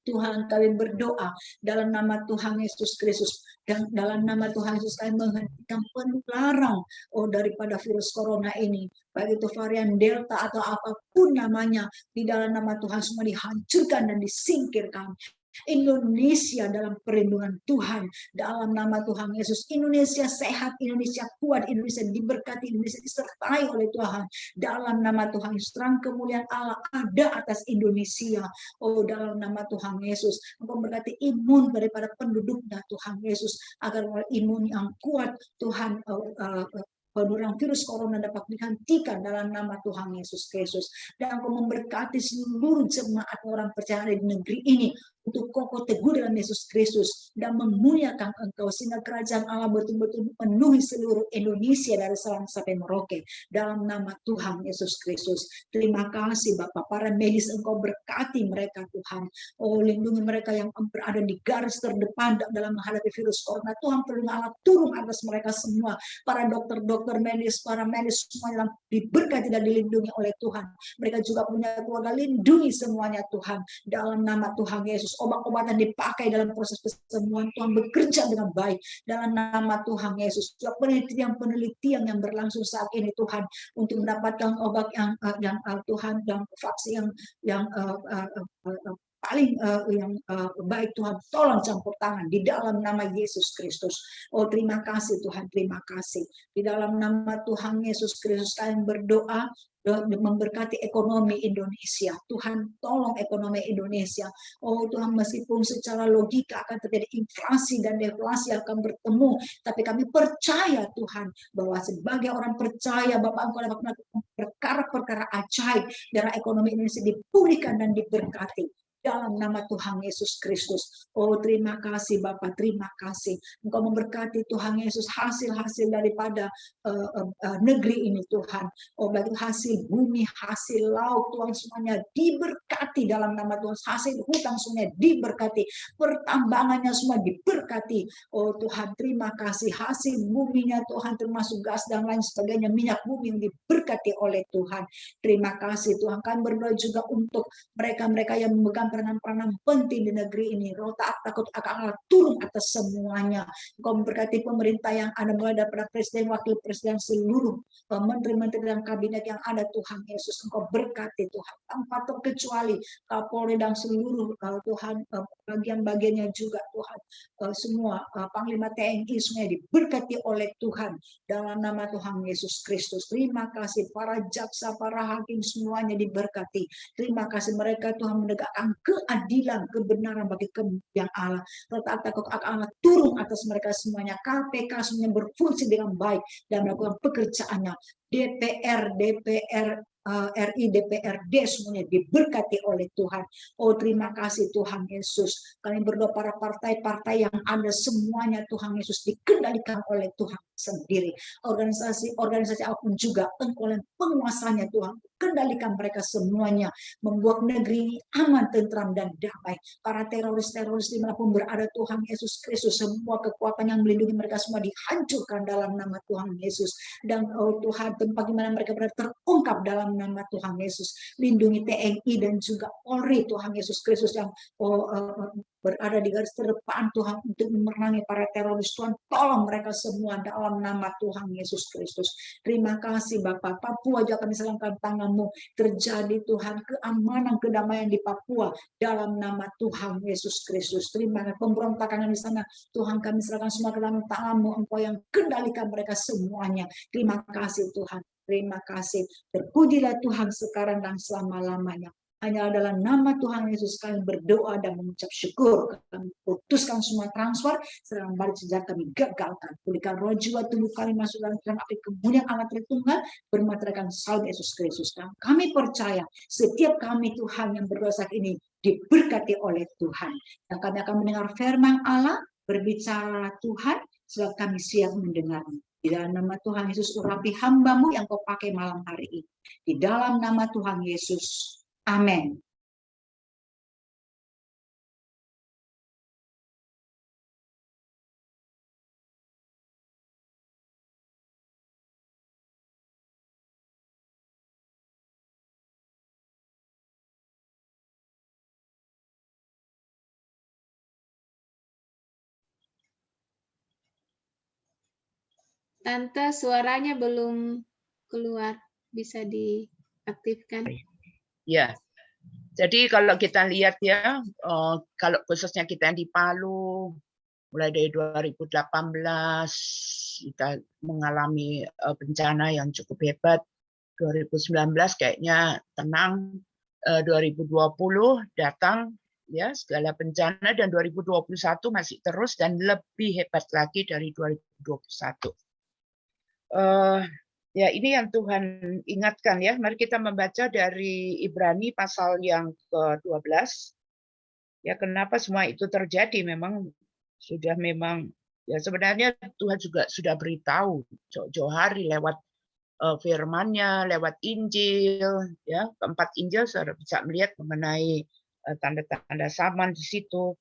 Tuhan, kami berdoa dalam nama Tuhan Yesus Kristus, dan dalam nama Tuhan Yesus kami menghentikan penularan daripada virus corona ini, baik itu varian Delta atau apapun namanya, di dalam nama Tuhan semua dihancurkan dan disingkirkan. Indonesia dalam perlindungan Tuhan, dalam nama Tuhan Yesus. Indonesia sehat, Indonesia kuat, Indonesia diberkati, Indonesia disertai oleh Tuhan. Dalam nama Tuhan Yesus, terang kemuliaan Allah ada atas Indonesia. Oh, dalam nama Tuhan Yesus, Engkau berkati imun daripada penduduknya Tuhan Yesus, agar imun yang kuat Tuhan, penularan virus corona dapat dihentikan dalam nama Tuhan Yesus Kristus. Dan Engkau memberkati seluruh jemaat orang percaya di negeri ini untuk kokoh teguh dalam Yesus Kristus dan memuliakan Engkau, sehingga kerajaan Allah betul-betul memenuhi seluruh Indonesia dari Sabang sampai Merauke dalam nama Tuhan Yesus Kristus. Terima kasih Bapak, para medis Engkau berkati mereka Tuhan. Oh, lindungi mereka yang berada di garis terdepan dalam menghadapi virus corona. Tuhan, perlindungan Allah turun atas mereka semua, para dokter-dokter medis, para medis semua yang diberkati dan dilindungi oleh Tuhan. Mereka juga punya keluarga, lindungi semuanya Tuhan dalam nama Tuhan Yesus. Obat-obatan dipakai dalam proses kesembuhan, Tuhan bekerja dengan baik dalam nama Tuhan Yesus. Juga penelitian yang berlangsung saat ini Tuhan, untuk mendapatkan obat yang Tuhan, dan vaksin yang paling yang baik Tuhan, tolong campur tangan di dalam nama Yesus Kristus. Oh, terima kasih Tuhan, terima kasih. Di dalam nama Tuhan Yesus Kristus kami berdoa memberkati ekonomi Indonesia. Tuhan, tolong ekonomi Indonesia. Oh Tuhan, meskipun secara logika akan terjadi inflasi dan deflasi akan bertemu, tapi kami percaya Tuhan, bahwa sebagai orang percaya Bapak, Engkau dapat melakukan perkara-perkara ajaib, darah ekonomi Indonesia dipulihkan dan diberkati dalam nama Tuhan Yesus Kristus. Oh, terima kasih Bapak, terima kasih. Engkau memberkati Tuhan Yesus hasil-hasil daripada negeri ini Tuhan. Oh, baik hasil bumi, hasil laut Tuhan, semuanya diberkati dalam nama Tuhan. Hasil hutang semuanya diberkati, pertambangannya semua diberkati. Oh Tuhan, terima kasih. Hasil buminya Tuhan, termasuk gas dan lain sebagainya, minyak bumi yang diberkati oleh Tuhan. Terima kasih Tuhan. Kami berdoa juga untuk mereka-mereka yang memegang peranan-peranan penting di negeri ini. Roh taat takut akan Allah turun atas semuanya. Engkau memberkati pemerintah yang ada, mulai daripada presiden, wakil presiden, seluruh menteri-menteri dan kabinet yang ada Tuhan Yesus. Engkau berkati Tuhan tanpa terkecuali Kapolri dan seluruh Tuhan bagian-bagiannya juga Tuhan, semua Panglima TNI semuanya diberkati oleh Tuhan dalam nama Tuhan Yesus Kristus. Terima kasih para jaksa, para hakim semuanya diberkati. Terima kasih mereka Tuhan menegakkan keadilan, kebenaran bagi kemuliaan Allah. Taat takut akan Allah turun atas mereka semuanya. KPK semuanya berfungsi dengan baik dan melakukan pekerjaannya. DPR RI, DPRD semuanya diberkati oleh Tuhan. Oh, terima kasih Tuhan Yesus. Kami berdoa para partai-partai yang ada semuanya Tuhan Yesus dikendalikan oleh Tuhan sendiri. Organisasi apapun juga, Engkau yang penguasanya Tuhan, kendalikan mereka semuanya, membuat negeri ini aman, tentram dan damai. Para teroris-teroris dimanapun berada Tuhan Yesus Kristus, semua kekuatan yang melindungi mereka semua dihancurkan dalam nama Tuhan Yesus. Dan oh Tuhan, tempat di mana mereka berada terungkap dalam nama Tuhan Yesus. Lindungi TNI dan juga Polri Tuhan Yesus Kristus yang berada di garis terdepan Tuhan untuk memerangi para teroris. Tuhan, tolong mereka semua dalam nama Tuhan Yesus Kristus. Terima kasih Bapak. Papua juga kami serahkan tangan-Mu. Terjadi Tuhan keamanan, kedamaian di Papua dalam nama Tuhan Yesus Kristus. Terima kasih pemberontakan di sana Tuhan, kami serahkan semua ke dalam tangan-Mu. Engkau yang kendalikan mereka semuanya. Terima kasih Tuhan. Terima kasih. Terpujilah Tuhan sekarang dan selama-lamanya. hanya adalah nama Tuhan Yesus kami berdoa dan mengucap syukur. Kami putuskan semua transfer, serangan balik sejak kami gagalkan. Pulihkan roh jiwa tubuh kami masuk dalam terang api kemudian anak Tritunggal, bermateraikan salib Yesus Kristus. Dan kami percaya setiap kami Tuhan yang berdosa ini diberkati oleh Tuhan. Dan kami akan mendengar firman Allah, berbicara Tuhan, sebab kami siap mendengarnya. Di dalam nama Tuhan Yesus, urapi hamba-Mu yang Kau pakai malam hari ini. Di dalam nama Tuhan Yesus. Amin. Tante, suaranya belum keluar. Bisa diaktifkan. Ya, jadi kalau kita lihat ya, kalau khususnya kita yang di Palu, mulai dari 2018 kita mengalami bencana yang cukup hebat. 2019 kayaknya tenang, 2020 datang ya segala bencana, dan 2021 masih terus dan lebih hebat lagi dari 2021. Ya, ini yang Tuhan ingatkan ya. Mari kita membaca dari Ibrani pasal yang ke-12. Ya, kenapa semua itu terjadi? Memang ya sebenarnya Tuhan juga sudah beritahu jauh-jauh hari lewat firman-Nya, lewat Injil, ya. Keempat Injil sudah bisa melihat mengenai tanda-tanda zaman di situ.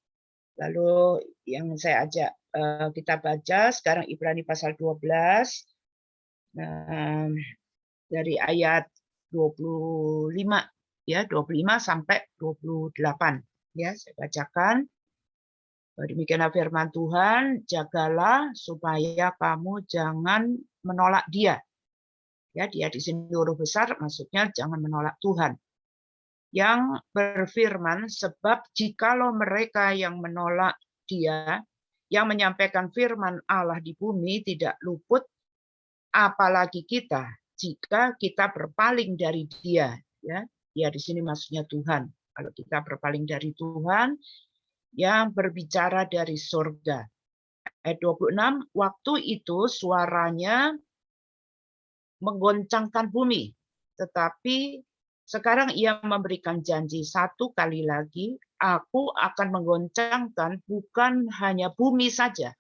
Lalu yang saya ajak kita baca sekarang Ibrani pasal 12. Nah, dari ayat 25 ya, 25 sampai 28 ya, saya bacakan. Demikianlah firman Tuhan, jagalah supaya kamu jangan menolak Dia. Ya, Dia di sini huruf besar, maksudnya jangan menolak Tuhan. Yang berfirman, sebab jikalau mereka yang menolak Dia, yang menyampaikan firman Allah di bumi tidak luput, apalagi kita jika kita berpaling dari Dia, ya. Dia di sini maksudnya Tuhan. Kalau kita berpaling dari Tuhan yang berbicara dari surga. Ayat 26, waktu itu suaranya menggoncangkan bumi, tetapi sekarang Ia memberikan janji satu kali lagi, aku akan menggoncangkan bukan hanya bumi saja,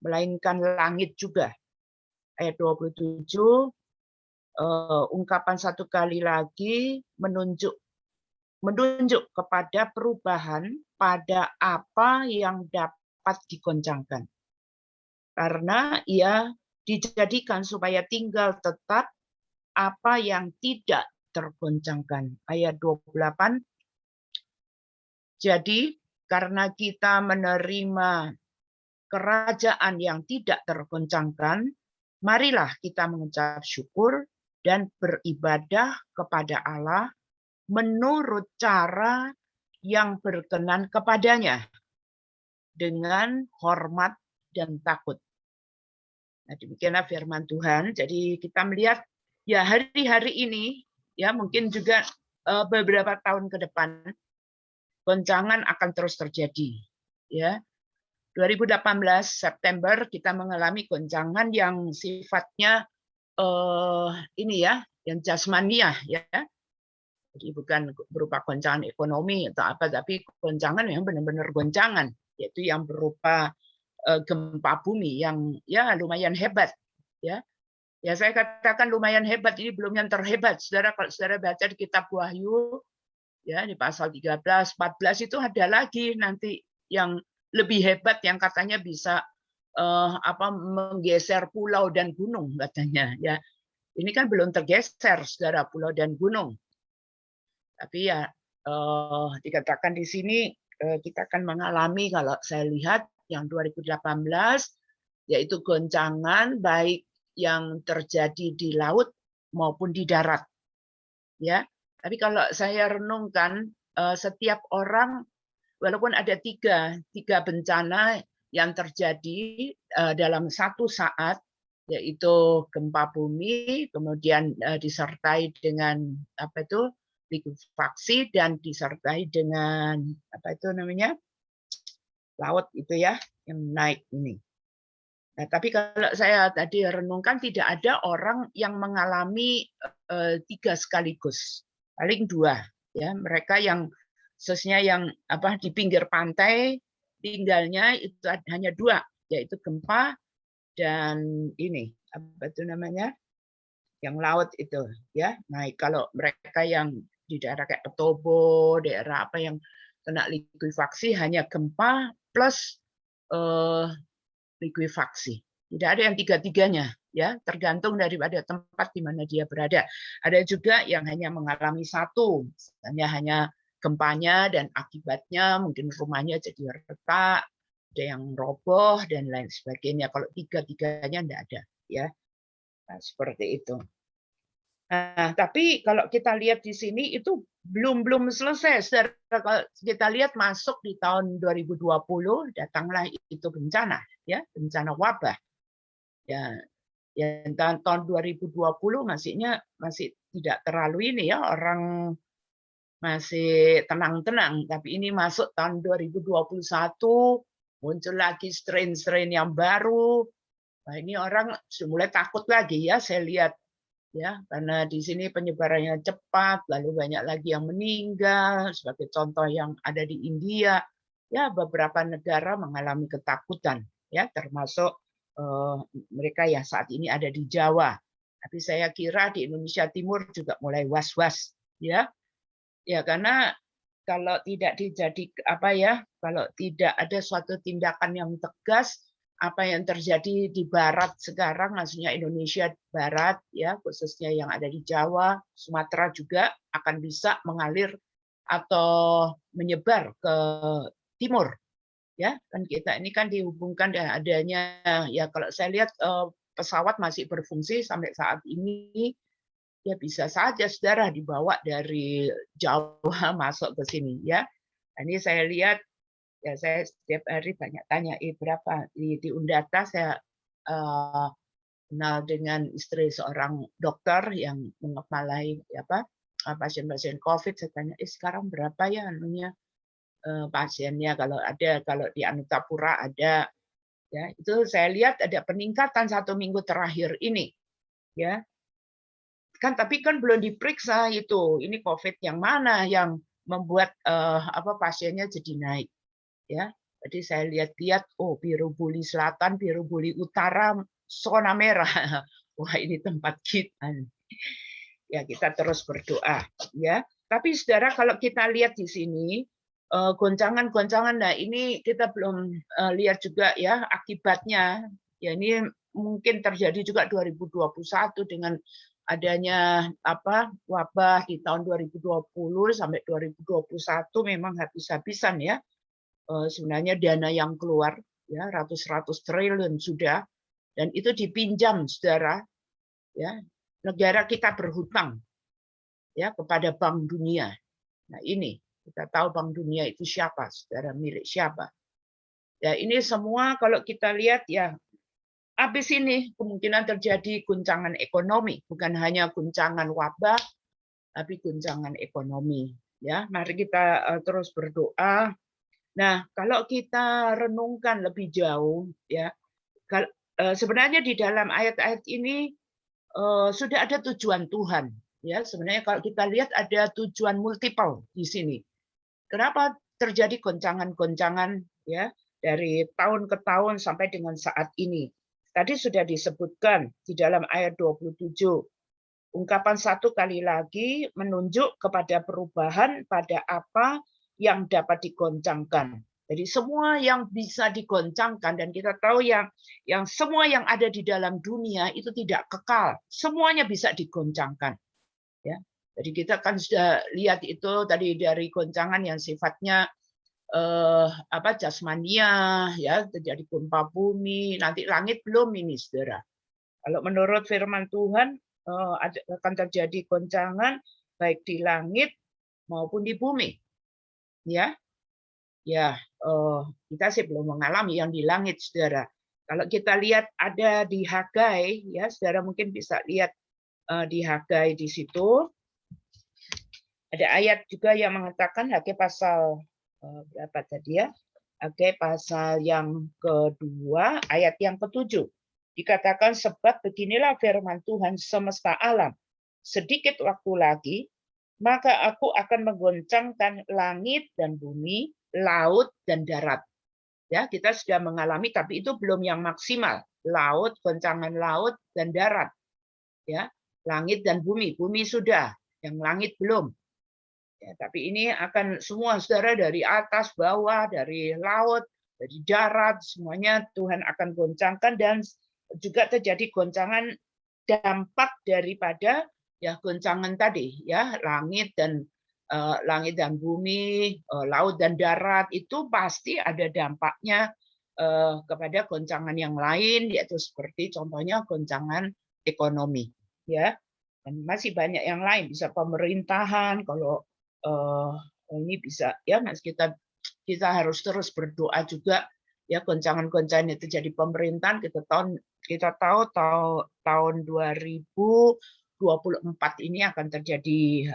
melainkan langit juga. Ayat 27, ungkapan satu kali lagi menunjuk kepada perubahan pada apa yang dapat digoncangkan. Karena Ia dijadikan supaya tinggal tetap apa yang tidak tergoncangkan. Ayat 28, jadi karena kita menerima kerajaan yang tidak tergoncangkan, marilah kita mengucap syukur dan beribadah kepada Allah menurut cara yang berkenan kepadanya dengan hormat dan takut. Nah, demikianlah firman Tuhan. Jadi kita melihat ya hari-hari ini ya mungkin juga beberapa tahun ke depan goncangan akan terus terjadi. Ya. 2018 September kita mengalami goncangan yang sifatnya ini ya, yang jasmaniah ya. Jadi bukan berupa goncangan ekonomi atau apa, tapi goncangan yang benar-benar goncangan, yaitu yang berupa gempa bumi yang ya lumayan hebat ya. Ya saya katakan lumayan hebat, ini belum yang terhebat. Saudara, kalau saudara baca di kitab Wahyu ya di pasal 13, 14 itu ada lagi nanti yang lebih hebat yang katanya bisa menggeser pulau dan gunung katanya ya. Ini kan belum tergeser saudara, pulau dan gunung. Tapi ya dikatakan di sini kita akan mengalami, kalau saya lihat yang 2018 yaitu goncangan baik yang terjadi di laut maupun di darat. Ya. Tapi kalau saya renungkan setiap orang, walaupun ada tiga bencana yang terjadi dalam satu saat, yaitu gempa bumi, kemudian disertai dengan likuifaksi dan disertai dengan apa itu namanya laut itu ya yang naik ini. Nah, tapi kalau saya tadi renungkan tidak ada orang yang mengalami 3 sekaligus, paling 2 ya. Mereka yang khususnya yang apa di pinggir pantai tinggalnya itu hanya 2, yaitu gempa dan ini apa itu namanya yang laut itu ya naik. Kalau mereka yang di daerah kayak Petobo, daerah apa yang kena likuifaksi hanya gempa plus likuifaksi. Tidak ada yang tiga-tiganya ya, tergantung daripada tempat di mana dia berada. Ada juga yang hanya mengalami 1, hanya gempanya dan akibatnya mungkin rumahnya jadi retak, ada yang roboh dan lain sebagainya. Kalau tiga-tiganya tidak ada ya. Nah, seperti itu. Nah, tapi kalau kita lihat di sini itu belum selesai. Kalau kita lihat masuk di tahun 2020 datanglah itu bencana ya, bencana wabah. Ya, tahun 2020 masih tidak terlalu ini ya, orang masih tenang-tenang, tapi ini masuk tahun 2021 muncul lagi strain-strain yang baru. Nah, ini orang sudah mulai takut lagi ya, saya lihat ya, karena di sini penyebarannya cepat, lalu banyak lagi yang meninggal, sebagai contoh yang ada di India, ya beberapa negara mengalami ketakutan, ya termasuk mereka yang saat ini ada di Jawa. Tapi saya kira di Indonesia Timur juga mulai was-was, ya, karena kalau tidak kalau tidak ada suatu tindakan yang tegas, apa yang terjadi di Barat sekarang, maksudnya Indonesia Barat, ya khususnya yang ada di Jawa, Sumatera juga akan bisa mengalir atau menyebar ke timur, ya kan kita ini kan dihubungkan dengan adanya ya kalau saya lihat pesawat masih berfungsi sampai saat ini, ya bisa saja saudara dibawa dari Jawa masuk ke sini ya. Ini saya lihat. Ya, saya setiap hari tanya berapa di Undata. Saya kenal dengan istri seorang dokter yang mengepalai pasien-pasien COVID. Saya tanya, sekarang berapa ya anunya pasiennya kalau di Anutapura ada, ya itu saya lihat ada peningkatan 1 minggu terakhir ini, ya kan tapi kan belum diperiksa itu ini COVID yang mana yang membuat pasiennya jadi naik. Ya, jadi saya lihat-lihat, Biru Buli Selatan, Biru Buli Utara, zona merah. Wah, ini tempat kita. Ya, kita terus berdoa, ya. Tapi saudara, kalau kita lihat di sini goncangan-goncangan, nah ini kita belum lihat juga ya akibatnya. Ya, ini mungkin terjadi juga 2021 dengan adanya wabah di tahun 2020 sampai 2021 memang habis-habisan ya. Sebenarnya dana yang keluar ya ratus-ratus triliun sudah, dan itu dipinjam saudara ya, negara kita berhutang ya kepada Bank Dunia. Nah ini kita tahu Bank Dunia itu siapa saudara, milik siapa ya. Ini semua kalau kita lihat ya habis ini kemungkinan terjadi guncangan ekonomi, bukan hanya guncangan wabah tapi guncangan ekonomi ya. Mari kita terus berdoa. Nah, kalau kita renungkan lebih jauh, ya, sebenarnya di dalam ayat-ayat ini sudah ada tujuan Tuhan. Ya, sebenarnya kalau kita lihat ada tujuan multiple di sini. Kenapa terjadi goncangan-goncangan ya dari tahun ke tahun sampai dengan saat ini? Tadi sudah disebutkan di dalam ayat 27. Ungkapan 1 kali lagi menunjuk kepada perubahan pada apa yang dapat digoncangkan. Jadi semua yang bisa digoncangkan, dan kita tahu yang semua yang ada di dalam dunia itu tidak kekal, semuanya bisa digoncangkan. Ya, jadi kita kan sudah lihat itu tadi dari goncangan yang sifatnya jasmania, ya terjadi gempa bumi, nanti langit belum ini saudara. Kalau menurut firman Tuhan akan terjadi goncangan baik di langit maupun di bumi. Ya, kita sih belum mengalami yang di langit, saudara. Kalau kita lihat ada di Hagai, ya, saudara mungkin bisa lihat di Hagai di situ. Ada ayat juga yang mengatakan Hagai pasal berapa tadi ya? Hagai pasal yang kedua, ayat yang ke-7. Dikatakan, sebab beginilah firman Tuhan semesta alam. Sedikit waktu lagi, maka aku akan menggoncangkan langit dan bumi, laut dan darat. Ya, kita sudah mengalami, tapi itu belum yang maksimal. Laut, goncangan laut dan darat. Ya, langit dan bumi. Bumi sudah, yang langit belum. Ya, tapi ini akan semua saudara dari atas, bawah, dari laut, dari darat, semuanya Tuhan akan goncangkan, dan juga terjadi goncangan dampak daripada ya goncangan tadi ya, langit dan bumi, laut dan darat, itu pasti ada dampaknya kepada goncangan yang lain, yaitu seperti contohnya goncangan ekonomi ya, dan masih banyak yang lain, bisa pemerintahan. Kalau ini bisa ya, Mas, kita harus terus berdoa juga ya, goncangan-goncangan itu terjadi pemerintahan. Kita tahu tahun 2024 ini akan terjadi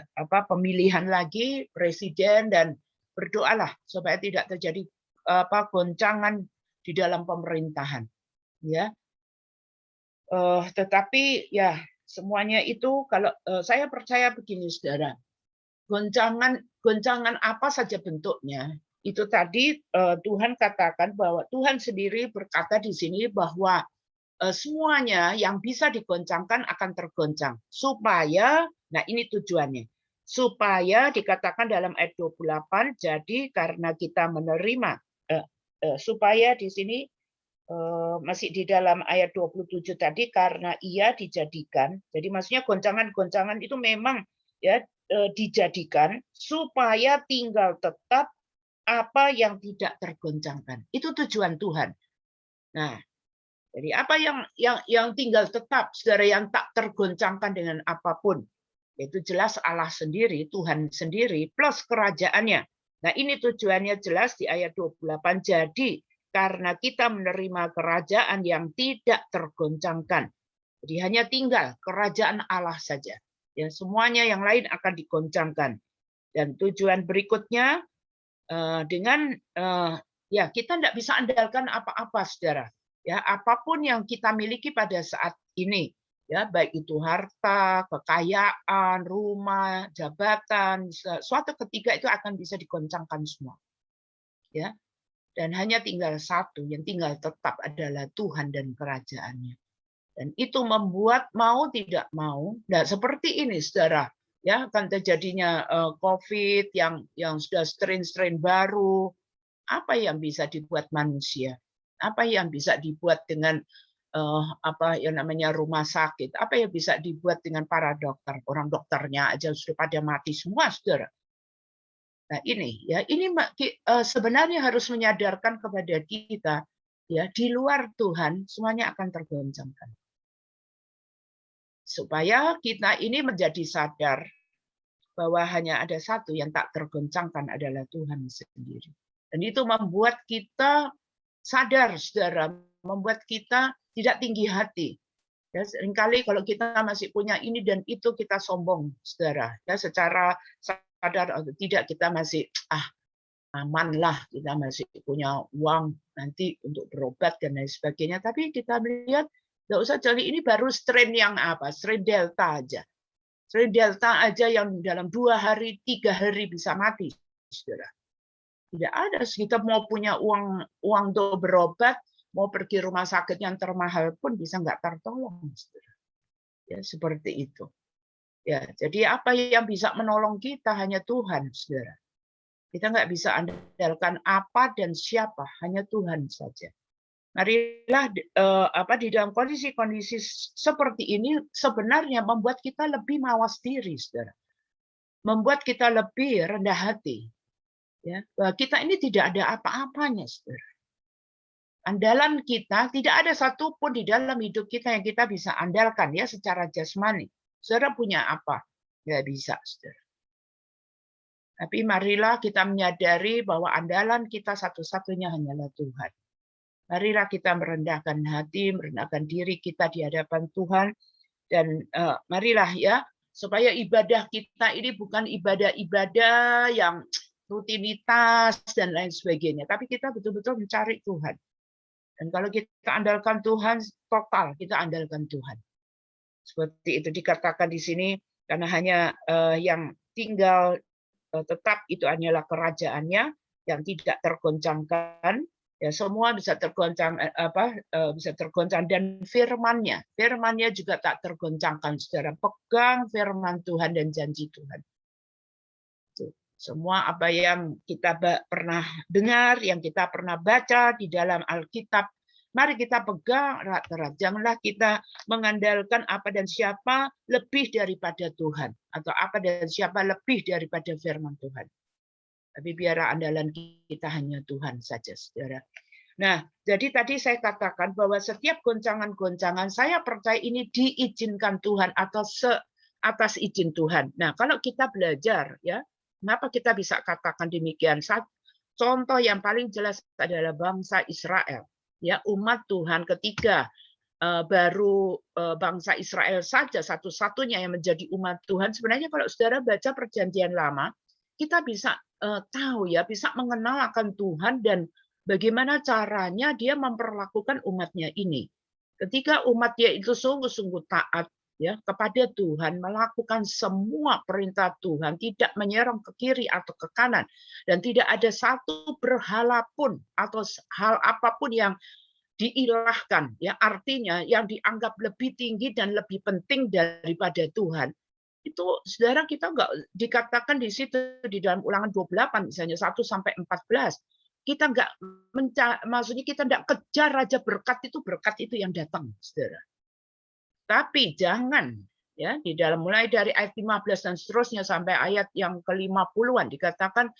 pemilihan lagi presiden, dan berdoalah supaya tidak terjadi goncangan di dalam pemerintahan ya. Tetapi ya semuanya itu, kalau saya percaya begini saudara, goncangan apa saja bentuknya, itu tadi Tuhan katakan bahwa Tuhan sendiri berkata di sini bahwa semuanya yang bisa digoncangkan akan tergoncang, supaya, nah ini tujuannya, supaya dikatakan dalam ayat 28, jadi karena kita menerima, supaya di sini masih di dalam ayat 27 tadi, karena ia dijadikan, jadi maksudnya goncangan-goncangan itu memang ya dijadikan supaya tinggal tetap apa yang tidak tergoncangkan. Itu tujuan Tuhan. Nah, jadi apa yang tinggal tetap, saudara, yang tak tergoncangkan dengan apapun, itu jelas Allah sendiri, Tuhan sendiri, plus kerajaannya. Nah, ini tujuannya jelas di ayat 28. Jadi karena kita menerima kerajaan yang tidak tergoncangkan, jadi hanya tinggal kerajaan Allah saja. Ya, semuanya yang lain akan digoncangkan. Dan tujuan berikutnya dengan ya kita tidak bisa andalkan apa-apa, saudara. Ya, apapun yang kita miliki pada saat ini, ya baik itu harta, kekayaan, rumah, jabatan, suatu ketika itu akan bisa digoncangkan semua. Ya. Dan hanya tinggal satu yang tinggal tetap adalah Tuhan dan kerajaannya. Dan itu membuat mau tidak mau, nah seperti ini saudara, ya akan terjadinya COVID yang sudah strain baru. Apa yang bisa dibuat manusia? Apa yang bisa dibuat dengan apa yang namanya rumah sakit? Apa yang bisa dibuat dengan para dokter? Orang dokternya aja sudah pada mati semua, saudara. Nah ini ya, ini sebenarnya harus menyadarkan kepada kita ya, di luar Tuhan semuanya akan tergoncangkan. Supaya kita ini menjadi sadar bahwa hanya ada satu yang tak tergoncangkan adalah Tuhan sendiri. Dan itu membuat kita sadar, saudara, membuat kita tidak tinggi hati. Ya, seringkali kalau kita masih punya ini dan itu, kita sombong, saudara. Ya, secara sadar atau tidak, kita masih aman lah, kita masih punya uang nanti untuk berobat dan lain sebagainya. Tapi kita melihat, nggak usah jadi ini baru strain yang apa, strain Delta aja. Strain Delta aja yang dalam 2 hari, 3 hari bisa mati, saudara. Tidak ada, kita mau punya uang untuk berobat, mau pergi rumah sakit yang termahal pun bisa nggak tertolong, saudara. Ya seperti itu. Ya, jadi apa yang bisa menolong kita hanya Tuhan, saudara. Kita nggak bisa andalkan apa dan siapa, hanya Tuhan saja. Marilah di dalam kondisi-kondisi seperti ini sebenarnya membuat kita lebih mawas diri, saudara. Membuat kita lebih rendah hati. Ya, bahwa kita ini tidak ada apa-apanya, saudara. Andalan kita tidak ada satupun di dalam hidup kita yang kita bisa andalkan ya secara jasmani. Saudara punya apa? Nggak bisa, saudara. Tapi marilah kita menyadari bahwa andalan kita satu-satunya hanyalah Tuhan. Marilah kita merendahkan hati, merendahkan diri kita di hadapan Tuhan, dan marilah ya supaya ibadah kita ini bukan ibadah-ibadah yang rutinitas dan lain sebagainya, tapi kita betul-betul mencari Tuhan. Dan kalau kita andalkan Tuhan total, kita andalkan Tuhan. Seperti itu dikatakan di sini, karena hanya yang tinggal tetap itu hanyalah kerajaannya yang tidak tergoncangkan. Ya, semua bisa tergoncang bisa tergoncang, dan firman-Nya juga tak tergoncangkan. Saudara, pegang firman Tuhan dan janji Tuhan. Semua apa yang kita pernah dengar, yang kita pernah baca di dalam Alkitab, mari kita pegang erat-erat. Janganlah kita mengandalkan apa dan siapa lebih daripada Tuhan, atau apa dan siapa lebih daripada firman Tuhan. Tapi biarlah andalan kita hanya Tuhan saja, saudara. Nah, jadi tadi saya katakan bahwa setiap goncangan-goncangan, saya percaya ini diizinkan Tuhan atau atas izin Tuhan. Nah, kalau kita belajar, ya, kenapa kita bisa katakan demikian? Contoh yang paling jelas adalah bangsa Israel, ya, umat Tuhan ketika baru bangsa Israel saja satu-satunya yang menjadi umat Tuhan. Sebenarnya kalau saudara baca Perjanjian Lama, kita bisa tahu, ya, bisa mengenal akan Tuhan dan bagaimana caranya dia memperlakukan umatnya ini. Ketika umat dia itu sungguh-sungguh taat, ya, kepada Tuhan, melakukan semua perintah Tuhan, tidak menyerong ke kiri atau ke kanan, dan tidak ada satu berhala pun atau hal apapun yang diilahkan, ya, artinya yang dianggap lebih tinggi dan lebih penting daripada Tuhan. Itu saudara, kita enggak dikatakan di situ di dalam Ulangan 28 misalnya 1 sampai 14. Kita enggak maksudnya kita enggak kejar raja berkat itu yang datang, saudara. Tapi jangan, ya, di dalam mulai dari ayat 15 dan seterusnya sampai ayat yang ke-50-an dikatakan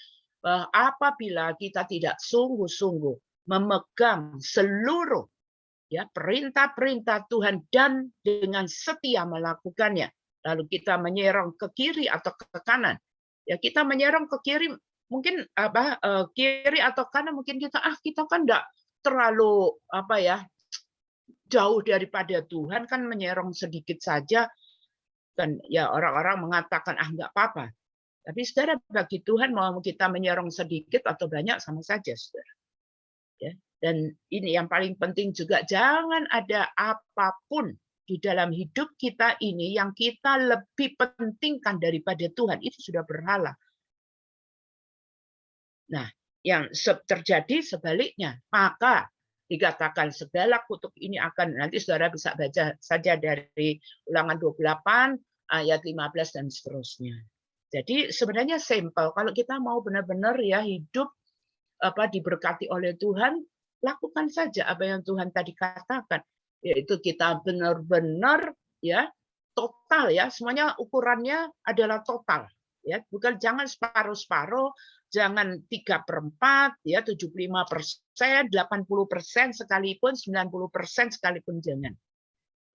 apabila kita tidak sungguh-sungguh memegang seluruh, ya, perintah-perintah Tuhan dan dengan setia melakukannya, lalu kita menyerong ke kiri atau ke kanan, ya, kita menyerong ke kiri mungkin kiri atau kanan, mungkin kita kan enggak terlalu jauh daripada Tuhan, kan menyerong sedikit saja, kan, ya, orang-orang mengatakan enggak apa-apa. Tapi saudara, bagi Tuhan mau kita menyerong sedikit atau banyak sama saja, saudara. Ya, dan ini yang paling penting juga, jangan ada apapun di dalam hidup kita ini yang kita lebih pentingkan daripada Tuhan. Itu sudah berhala. Nah, yang terjadi sebaliknya, maka dikatakan segala kutuk ini akan, nanti saudara bisa baca saja dari Ulangan 28 ayat 15 dan seterusnya. Jadi sebenarnya simple, kalau kita mau benar-benar, ya, hidup diberkati oleh Tuhan, lakukan saja apa yang Tuhan tadi katakan, yaitu kita benar-benar, ya, total, ya, semuanya ukurannya adalah total, ya, bukan, jangan separuh-separuh, jangan 3/4, ya, 75%, 80% sekalipun, 90% sekalipun jangan.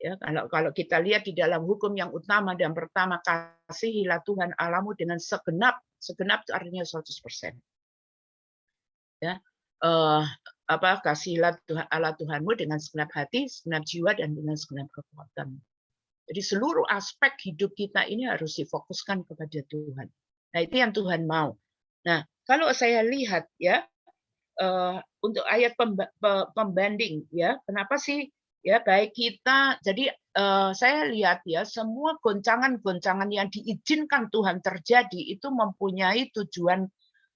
Ya, kalau kita lihat di dalam hukum yang utama dan pertama, kasihilah Tuhan Allahmu dengan segenap itu artinya 100%. Ya, kasihilah Tuhan Allah Tuhanmu dengan segenap hati, segenap jiwa, dan dengan segenap kekuatan. Jadi seluruh aspek hidup kita ini harus difokuskan kepada Tuhan. Nah, itu yang Tuhan mau. Nah, kalau saya lihat, ya, untuk ayat pembanding, ya, kenapa sih, ya, baik kita, jadi saya lihat, ya, semua goncangan-goncangan yang diizinkan Tuhan terjadi itu mempunyai tujuan,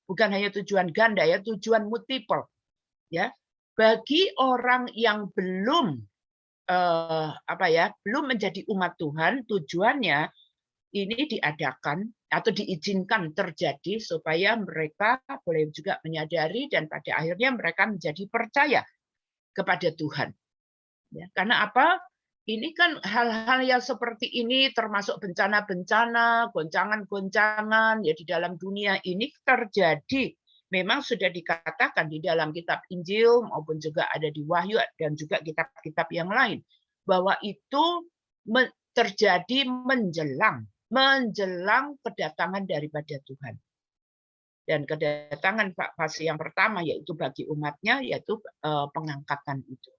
bukan hanya tujuan ganda, ya, tujuan multiple, ya, bagi orang yang belum belum menjadi umat Tuhan, tujuannya ini diadakan atau diizinkan terjadi supaya mereka boleh juga menyadari dan pada akhirnya mereka menjadi percaya kepada Tuhan. Ya, karena apa? Ini kan hal-hal yang seperti ini, termasuk bencana-bencana, goncangan-goncangan, ya, di dalam dunia ini terjadi. Memang sudah dikatakan di dalam kitab Injil maupun juga ada di Wahyu dan juga kitab-kitab yang lain, bahwa itu terjadi menjelang kedatangan daripada Tuhan. Dan kedatangan fase yang pertama yaitu bagi umatnya, yaitu pengangkatan itu.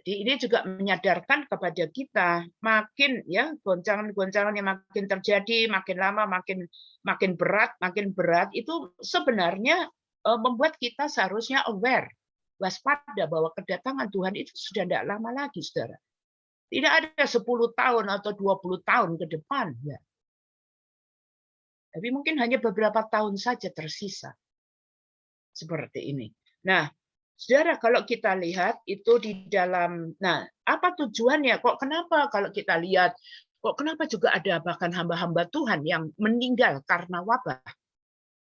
Jadi ini juga menyadarkan kepada kita, makin ya goncangan-goncangan yang makin terjadi, makin lama makin berat itu sebenarnya membuat kita seharusnya aware, waspada bahwa kedatangan Tuhan itu sudah tidak lama lagi, saudara. Tidak ada 10 tahun atau 20 tahun ke depan, ya. Tapi mungkin hanya beberapa tahun saja tersisa. Seperti ini. Nah, saudara, kalau kita lihat itu di dalam, nah, apa tujuannya? Kok kenapa kalau kita lihat, kok kenapa juga ada bahkan hamba-hamba Tuhan yang meninggal karena wabah?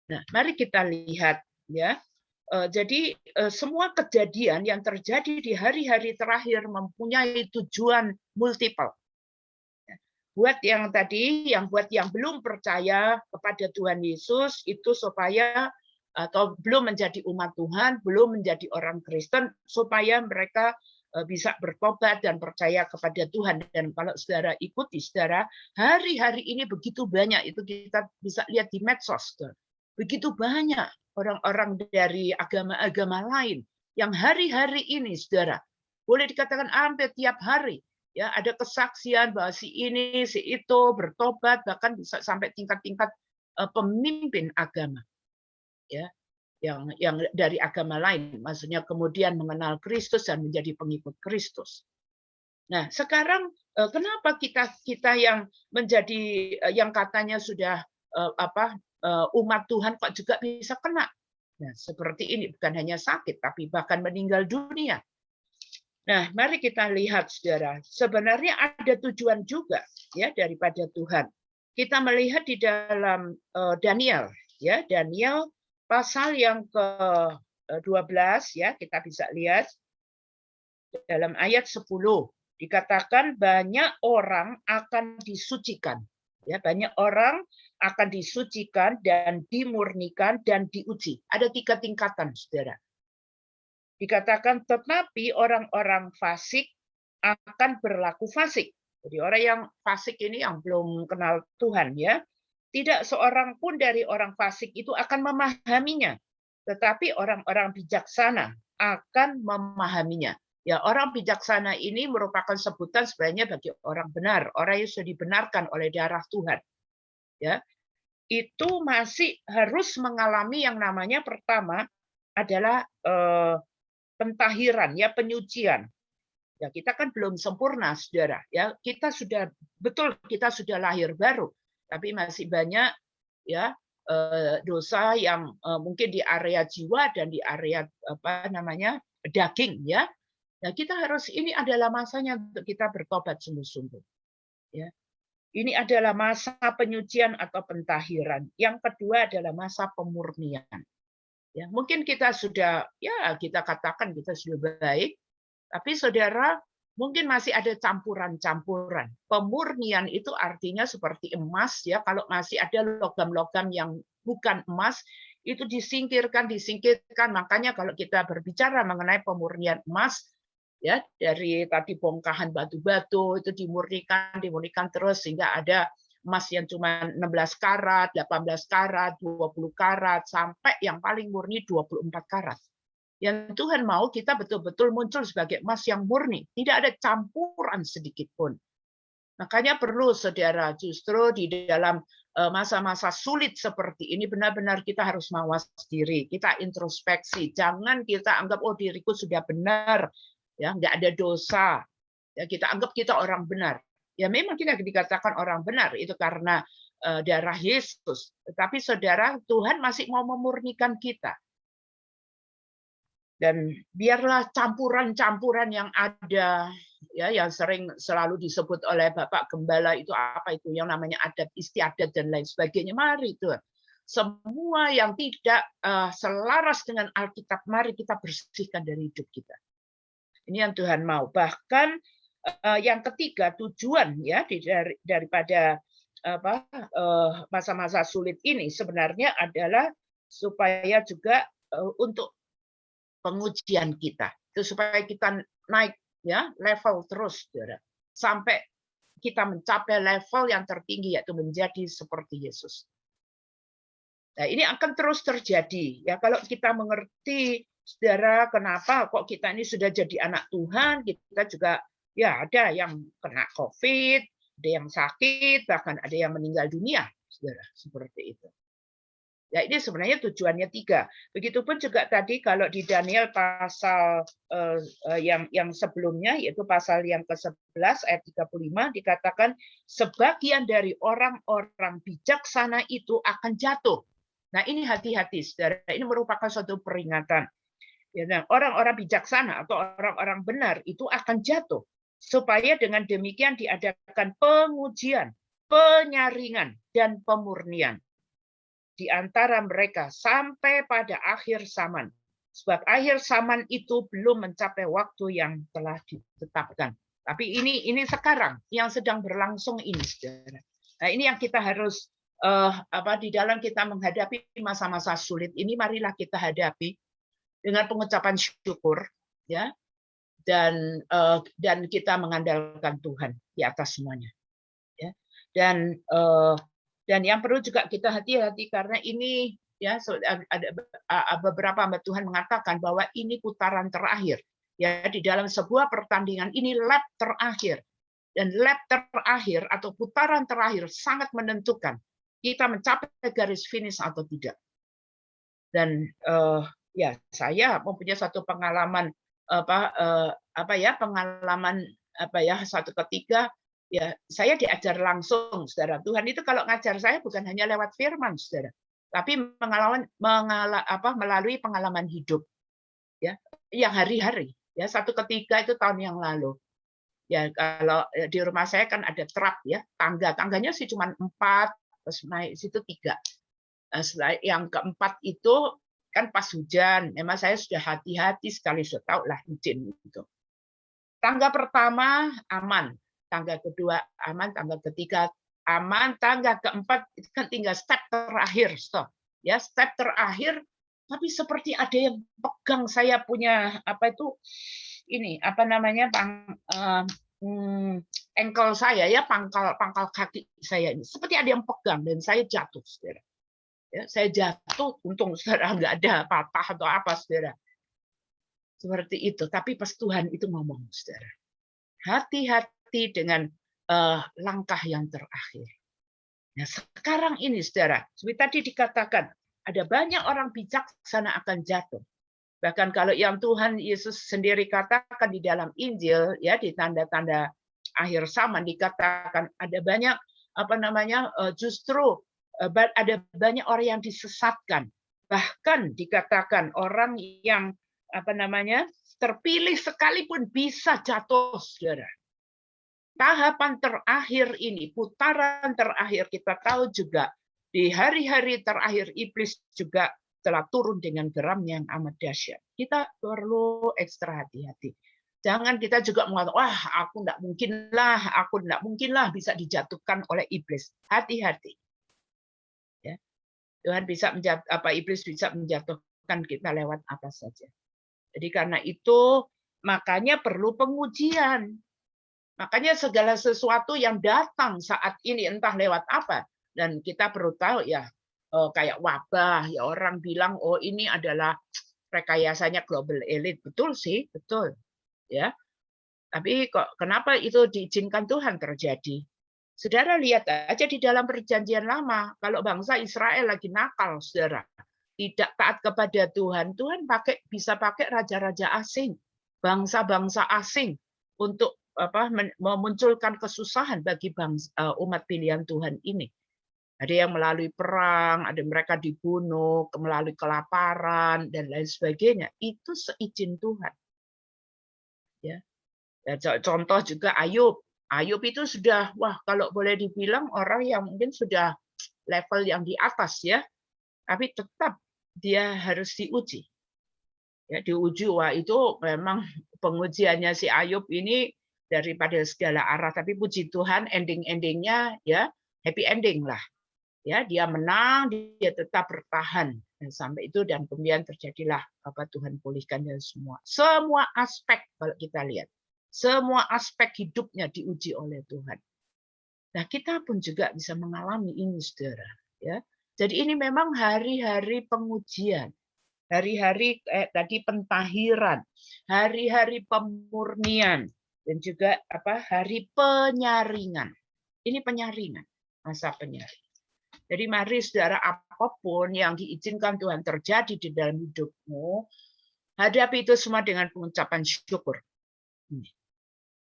Nah, mari kita lihat, ya. Jadi semua kejadian yang terjadi di hari-hari terakhir mempunyai tujuan multiple. Buat yang tadi, buat yang belum percaya kepada Tuhan Yesus itu supaya atau belum menjadi umat Tuhan, belum menjadi orang Kristen, supaya mereka bisa bertobat dan percaya kepada Tuhan. Dan kalau saudara ikuti, saudara, hari-hari ini begitu banyak, itu kita bisa lihat di medsos, saudara. Begitu banyak orang-orang dari agama-agama lain yang hari-hari ini, saudara, boleh dikatakan hampir tiap hari, ya ada kesaksian bahwa si ini, si itu bertobat, bahkan bisa sampai tingkat-tingkat pemimpin agama, ya, yang dari agama lain, maksudnya kemudian mengenal Kristus dan menjadi pengikut Kristus. Nah, sekarang kenapa kita yang menjadi yang katanya sudah umat Tuhan kok juga bisa kena? Nah, seperti ini, bukan hanya sakit, tapi bahkan meninggal dunia. Nah, mari kita lihat, saudara. Sebenarnya ada tujuan juga, ya, daripada Tuhan. Kita melihat di dalam Daniel, ya, Daniel pasal yang ke-12, ya, kita bisa lihat dalam ayat 10 dikatakan banyak orang akan disucikan. Ya, banyak orang akan disucikan dan dimurnikan dan diuji. Ada 3 tingkatan, saudara. Dikatakan tetapi orang-orang fasik akan berlaku fasik. Jadi orang yang fasik ini yang belum kenal Tuhan, ya. Tidak seorang pun dari orang fasik itu akan memahaminya. Tetapi orang-orang bijaksana akan memahaminya. Ya, orang bijaksana ini merupakan sebutan sebenarnya bagi orang benar, orang yang sudah dibenarkan oleh darah Tuhan. Ya, itu masih harus mengalami yang namanya pertama adalah pentahiran, ya, penyucian. Ya, kita kan belum sempurna, saudara. Ya, kita sudah kita lahir baru, tapi masih banyak, ya, dosa yang mungkin di area jiwa dan di area daging, ya. Nah, kita harus, ini adalah masanya untuk kita bertobat sungguh-sungguh. Ya. Ini adalah masa penyucian atau pentahiran. Yang kedua adalah masa pemurnian. Ya, mungkin kita sudah, ya, kita katakan kita sudah baik, tapi saudara mungkin masih ada campuran-campuran. Pemurnian itu artinya seperti emas, ya, kalau masih ada logam-logam yang bukan emas, itu disingkirkan. Makanya kalau kita berbicara mengenai pemurnian emas, ya, dari tadi bongkahan batu-batu itu dimurnikan terus sehingga ada emas yang cuma 16 karat, 18 karat, 20 karat, sampai yang paling murni 24 karat. Yang Tuhan mau kita betul-betul muncul sebagai emas yang murni, tidak ada campuran sedikit pun. Makanya perlu, saudara, justru di dalam masa-masa sulit seperti ini benar-benar kita harus mawas diri, kita introspeksi, jangan kita anggap oh diriku sudah benar, ya, nggak ada dosa, ya, kita anggap kita orang benar. Ya, memang kita dikatakan orang benar itu karena darah Yesus. Tetapi saudara, Tuhan masih mau memurnikan kita. Dan biarlah campuran-campuran yang ada, ya, yang sering selalu disebut oleh Bapak Gembala itu apa itu yang namanya adat istiadat dan lain sebagainya. Mari Tuhan, semua yang tidak selaras dengan Alkitab, mari kita bersihkan dari hidup kita. Ini yang Tuhan mau. Bahkan yang ketiga, tujuan, ya, daripada masa-masa sulit ini sebenarnya adalah supaya juga untuk pengujian kita, itu supaya kita naik, ya, level terus, saudara, sampai kita mencapai level yang tertinggi, yaitu menjadi seperti Yesus. Nah, ini akan terus terjadi, ya, kalau kita mengerti saudara, kenapa kok kita ini sudah jadi anak Tuhan, kita juga ya ada yang kena COVID, ada yang sakit, bahkan ada yang meninggal dunia, saudara, seperti itu. Ya, ini sebenarnya tujuannya 3. Begitupun juga tadi kalau di Daniel pasal yang sebelumnya, yaitu pasal yang ke-11 ayat 35, dikatakan sebagian dari orang-orang bijaksana itu akan jatuh. Nah, ini hati-hati, saudara. Ini merupakan suatu peringatan. Ya, nah, orang-orang bijaksana atau orang-orang benar itu akan jatuh. Supaya dengan demikian diadakan pengujian, penyaringan, dan pemurnian di antara mereka sampai pada akhir zaman. Sebab akhir zaman itu belum mencapai waktu yang telah ditetapkan. Tapi ini sekarang yang sedang berlangsung ini, saudara. Nah, ini yang kita harus di dalam kita menghadapi masa-masa sulit ini, marilah kita hadapi dengan pengucapan syukur, ya, dan kita mengandalkan Tuhan di atas semuanya, ya. Dan yang perlu juga kita hati-hati karena ini, ya, ada beberapa hamba Tuhan mengatakan bahwa ini putaran terakhir, ya, di dalam sebuah pertandingan ini lap terakhir, dan lap terakhir atau putaran terakhir sangat menentukan kita mencapai garis finish atau tidak. Dan ya, saya mempunyai satu pengalaman satu ketika. Ya, saya diajar langsung, saudara. Tuhan itu kalau ngajar saya bukan hanya lewat firman, saudara, tapi melalui pengalaman hidup, ya, yang hari-hari. Ya, satu ketika itu tahun yang lalu. Ya, kalau di rumah saya kan ada trap, ya, tangganya sih cuma 4, terus naik situ 3. Yang keempat itu kan pas hujan. Memang saya sudah hati-hati sekali, sudah tahu lah izin itu. Tangga pertama aman. Tangga kedua aman, tangga ketiga aman, tangga keempat itu kan tinggal step terakhir, stop. Ya, step terakhir, tapi seperti ada yang pegang saya punya ankle saya, ya, pangkal kaki saya ini. Seperti ada yang pegang dan saya jatuh, saudara. Ya, saya jatuh, untung saudara nggak ada patah atau apa, saudara. Seperti itu, tapi pas Tuhan itu ngomong, saudara. Hati-hati dengan langkah yang terakhir. Nah, sekarang ini, saudara, seperti tadi dikatakan, ada banyak orang bijaksana akan jatuh. Bahkan kalau yang Tuhan Yesus sendiri katakan di dalam Injil, ya, di tanda-tanda akhir zaman dikatakan ada banyak justru ada banyak orang yang disesatkan. Bahkan dikatakan orang yang terpilih sekalipun bisa jatuh, saudara. Tahapan terakhir ini, putaran terakhir, kita tahu juga di hari-hari terakhir iblis juga telah turun dengan geram yang amat dahsyat. Kita perlu ekstra hati-hati. Jangan kita juga mengatakan, wah, aku tidak mungkinlah bisa dijatuhkan oleh iblis. Hati-hati. Ya. Tuhan bisa iblis bisa menjatuhkan kita lewat apa saja. Jadi karena itu makanya perlu pengujian. Makanya segala sesuatu yang datang saat ini entah lewat apa, dan kita perlu tahu, ya, kayak wabah, ya, orang bilang oh ini adalah rekayasanya global elite. Betul sih, betul, ya. Tapi kok kenapa itu diizinkan Tuhan terjadi? Saudara lihat aja di dalam perjanjian lama, kalau bangsa Israel lagi nakal, saudara, tidak taat kepada Tuhan, Tuhan bisa pakai raja-raja asing, bangsa-bangsa asing untuk memunculkan kesusahan bagi umat pilihan Tuhan ini. Ada yang melalui perang, ada mereka dibunuh, melalui kelaparan dan lain sebagainya. Itu seizin Tuhan. Ya. Contoh juga Ayub. Ayub itu sudah, wah, kalau boleh dibilang orang yang mungkin sudah level yang di atas, ya. Tapi tetap dia harus diuji. Ya, diuji, wah, itu memang pengujiannya si Ayub ini daripada segala arah, tapi puji Tuhan ending-endingnya, ya, happy ending lah, ya, dia menang, dia tetap bertahan dan sampai itu, dan kemudian terjadilah Tuhan pulihkan dan semua aspek. Kalau kita lihat semua aspek hidupnya diuji oleh Tuhan. Nah, kita pun juga bisa mengalami ini, saudara, ya. Jadi ini memang hari-hari pengujian. hari-hari tadi pentahiran, hari-hari pemurnian, dan juga hari penyaringan. Ini penyaringan, masa penyaringan. Jadi mari saudara, apapun yang diizinkan Tuhan terjadi di dalam hidupmu, hadapi itu semua dengan pengucapan syukur.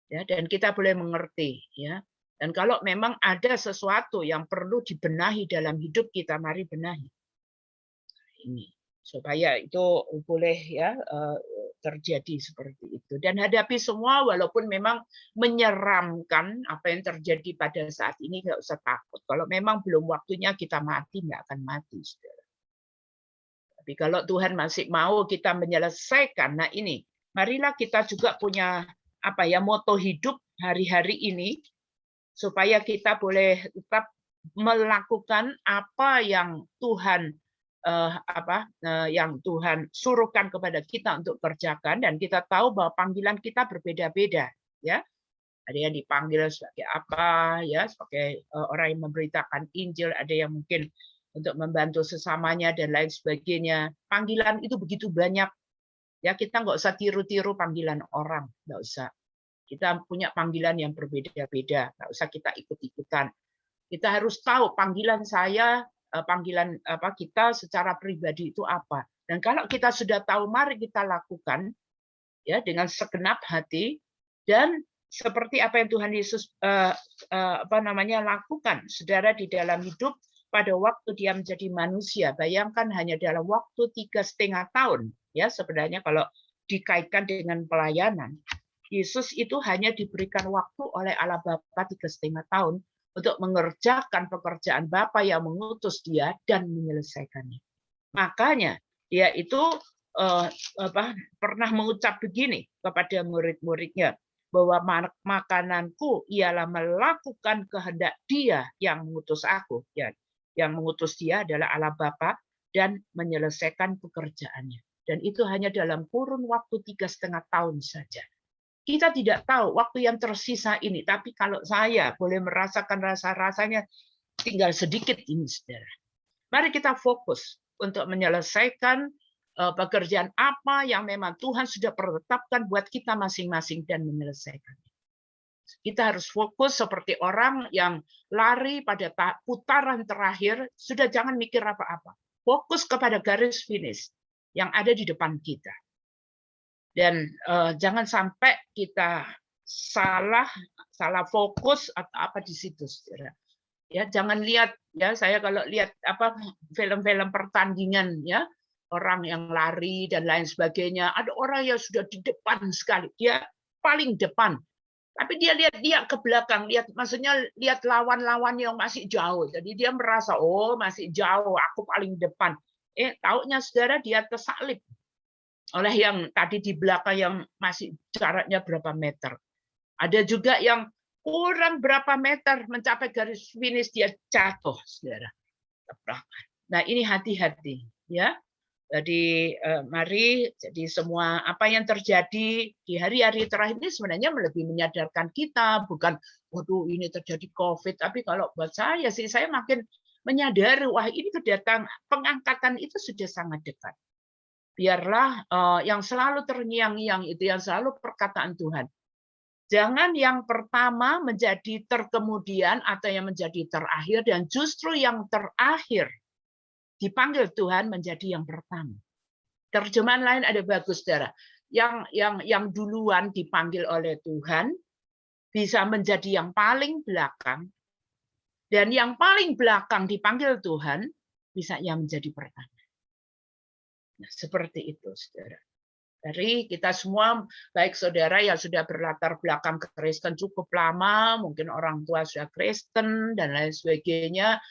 Ya, dan kita boleh mengerti, ya. Dan kalau memang ada sesuatu yang perlu dibenahi dalam hidup kita, mari benahi. Ini supaya itu boleh ya terjadi seperti itu, dan hadapi semua walaupun memang menyeramkan apa yang terjadi pada saat ini. Nggak usah takut, kalau memang belum waktunya kita mati, nggak akan mati, saudara. Tapi kalau Tuhan masih mau kita menyelesaikan, nah ini marilah kita juga punya moto hidup hari-hari ini supaya kita boleh tetap melakukan apa yang Tuhan yang Tuhan suruhkan kepada kita untuk kerjakan, dan kita tahu bahwa panggilan kita berbeda-beda, ya. Ada yang dipanggil sebagai apa, ya, sebagai orang yang memberitakan Injil, ada yang mungkin untuk membantu sesamanya dan lain sebagainya. Panggilan itu begitu banyak, ya. Kita nggak usah tiru-tiru panggilan orang, nggak usah. Kita punya panggilan yang berbeda-beda, nggak usah kita ikut-ikutan. Kita harus tahu panggilan saya, panggilan kita secara pribadi itu apa. Dan kalau kita sudah tahu, mari kita lakukan ya dengan segenap hati, dan seperti apa yang Tuhan Yesus lakukan, saudara, di dalam hidup pada waktu dia menjadi manusia. Bayangkan hanya dalam waktu 3,5 tahun, ya, sebenarnya kalau dikaitkan dengan pelayanan, Yesus itu hanya diberikan waktu oleh Allah Bapa 3,5 tahun untuk mengerjakan pekerjaan Bapa yang mengutus dia dan menyelesaikannya. Makanya dia itu pernah mengucap begini kepada murid-muridnya, bahwa makananku ialah melakukan kehendak dia yang mengutus aku. Ya, yang mengutus dia adalah Allah Bapa, dan menyelesaikan pekerjaannya. Dan itu hanya dalam kurun waktu 3,5 tahun saja. Kita tidak tahu waktu yang tersisa ini, tapi kalau saya boleh merasakan rasa-rasanya tinggal sedikit ini, saudara. Mari kita fokus untuk menyelesaikan pekerjaan apa yang memang Tuhan sudah tetapkan buat kita masing-masing dan menyelesaikannya. Kita harus fokus seperti orang yang lari pada putaran terakhir, sudah jangan mikir apa-apa. Fokus kepada garis finish yang ada di depan kita. Dan jangan sampai kita salah fokus atau apa di situ, saudara. Ya, jangan lihat, ya, saya kalau lihat film-film pertandingan, ya, orang yang lari dan lain sebagainya, ada orang yang sudah di depan sekali, dia paling depan, tapi dia lihat ke belakang, maksudnya lihat lawan-lawan yang masih jauh, jadi dia merasa, oh masih jauh, aku paling depan. Taunya, saudara, dia tersalib oleh yang tadi di belakang yang masih jaraknya berapa meter. Ada juga yang kurang berapa meter mencapai garis finish, dia jatuh, saudara. Nah, ini hati-hati, ya. Jadi mari, jadi semua apa yang terjadi di hari-hari terakhir ini sebenarnya lebih menyadarkan kita, bukan waduh ini terjadi COVID, tapi kalau buat saya sih, saya makin menyadari, wah ini kedatangan pengangkatan itu sudah sangat dekat. Biarlah yang selalu terngiang-ngiang itu, yang selalu perkataan Tuhan. Jangan yang pertama menjadi terkemudian atau yang menjadi terakhir, dan justru yang terakhir dipanggil Tuhan menjadi yang pertama. Terjemahan lain ada bagus, saudara. Yang duluan dipanggil oleh Tuhan bisa menjadi yang paling belakang, dan yang paling belakang dipanggil Tuhan bisa yang menjadi pertama. Nah, seperti itu, saudara. Dari kita semua, baik saudara yang sudah berlatar belakang Kristen cukup lama, mungkin orang tua sudah Kristen dan lain sebagainya,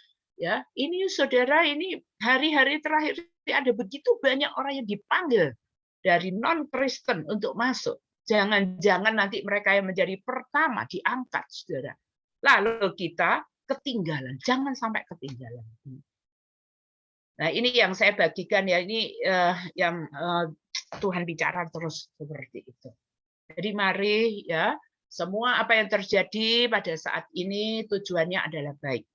ya. Ini saudara, ini hari-hari terakhir ada begitu banyak orang yang dipanggil dari non-Kristen untuk masuk. Jangan-jangan nanti mereka yang menjadi pertama diangkat, saudara. Lalu kita ketinggalan, jangan sampai ketinggalan. Nah, ini yang saya bagikan, ya, ini yang Tuhan bicara terus seperti itu. Jadi mari, ya, semua apa yang terjadi pada saat ini tujuannya adalah baik.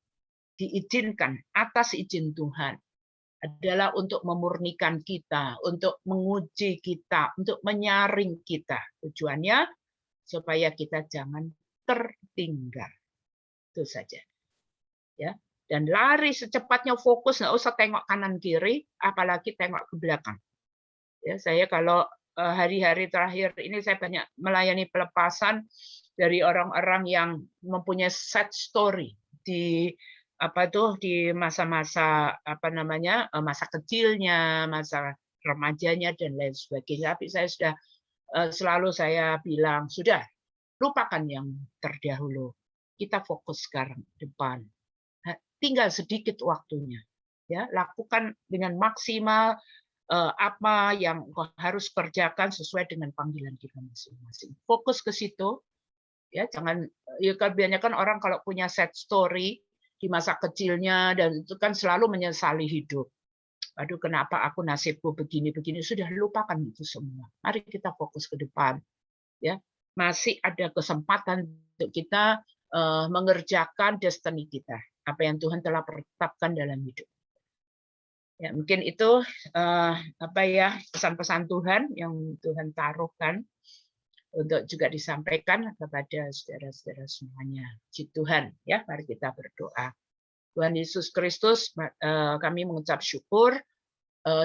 Diizinkan atas izin Tuhan. adalah untuk memurnikan kita, untuk menguji kita, untuk menyaring kita. Tujuannya supaya kita jangan tertinggal. Itu saja. Ya. Dan lari secepatnya, fokus, nggak usah tengok kanan kiri, apalagi tengok ke belakang. Ya, saya kalau hari-hari terakhir ini saya banyak melayani pelepasan dari orang-orang yang mempunyai sad story di di masa-masa masa kecilnya, masa remajanya dan lain sebagainya. Tapi saya sudah selalu saya bilang, sudah lupakan yang terdahulu. Kita fokus sekarang depan. Tinggal sedikit waktunya. Ya, lakukan dengan maksimal apa yang engkau harus kerjakan sesuai dengan panggilan kita masing-masing. Fokus ke situ. Ya, jangan, ya kebanyakan orang kalau punya sad story di masa kecilnya dan itu kan selalu menyesali hidup. Aduh, kenapa aku nasibku begini-begini? Sudah lupakan itu semua. Mari kita fokus ke depan. Ya, masih ada kesempatan untuk kita mengerjakan destiny kita, apa yang Tuhan telah tetapkan dalam hidup. Ya, mungkin itu pesan-pesan Tuhan yang Tuhan taruhkan untuk juga disampaikan kepada saudara-saudara semuanya. Puji Tuhan, ya, mari kita berdoa. Tuhan Yesus Kristus, kami mengucap syukur.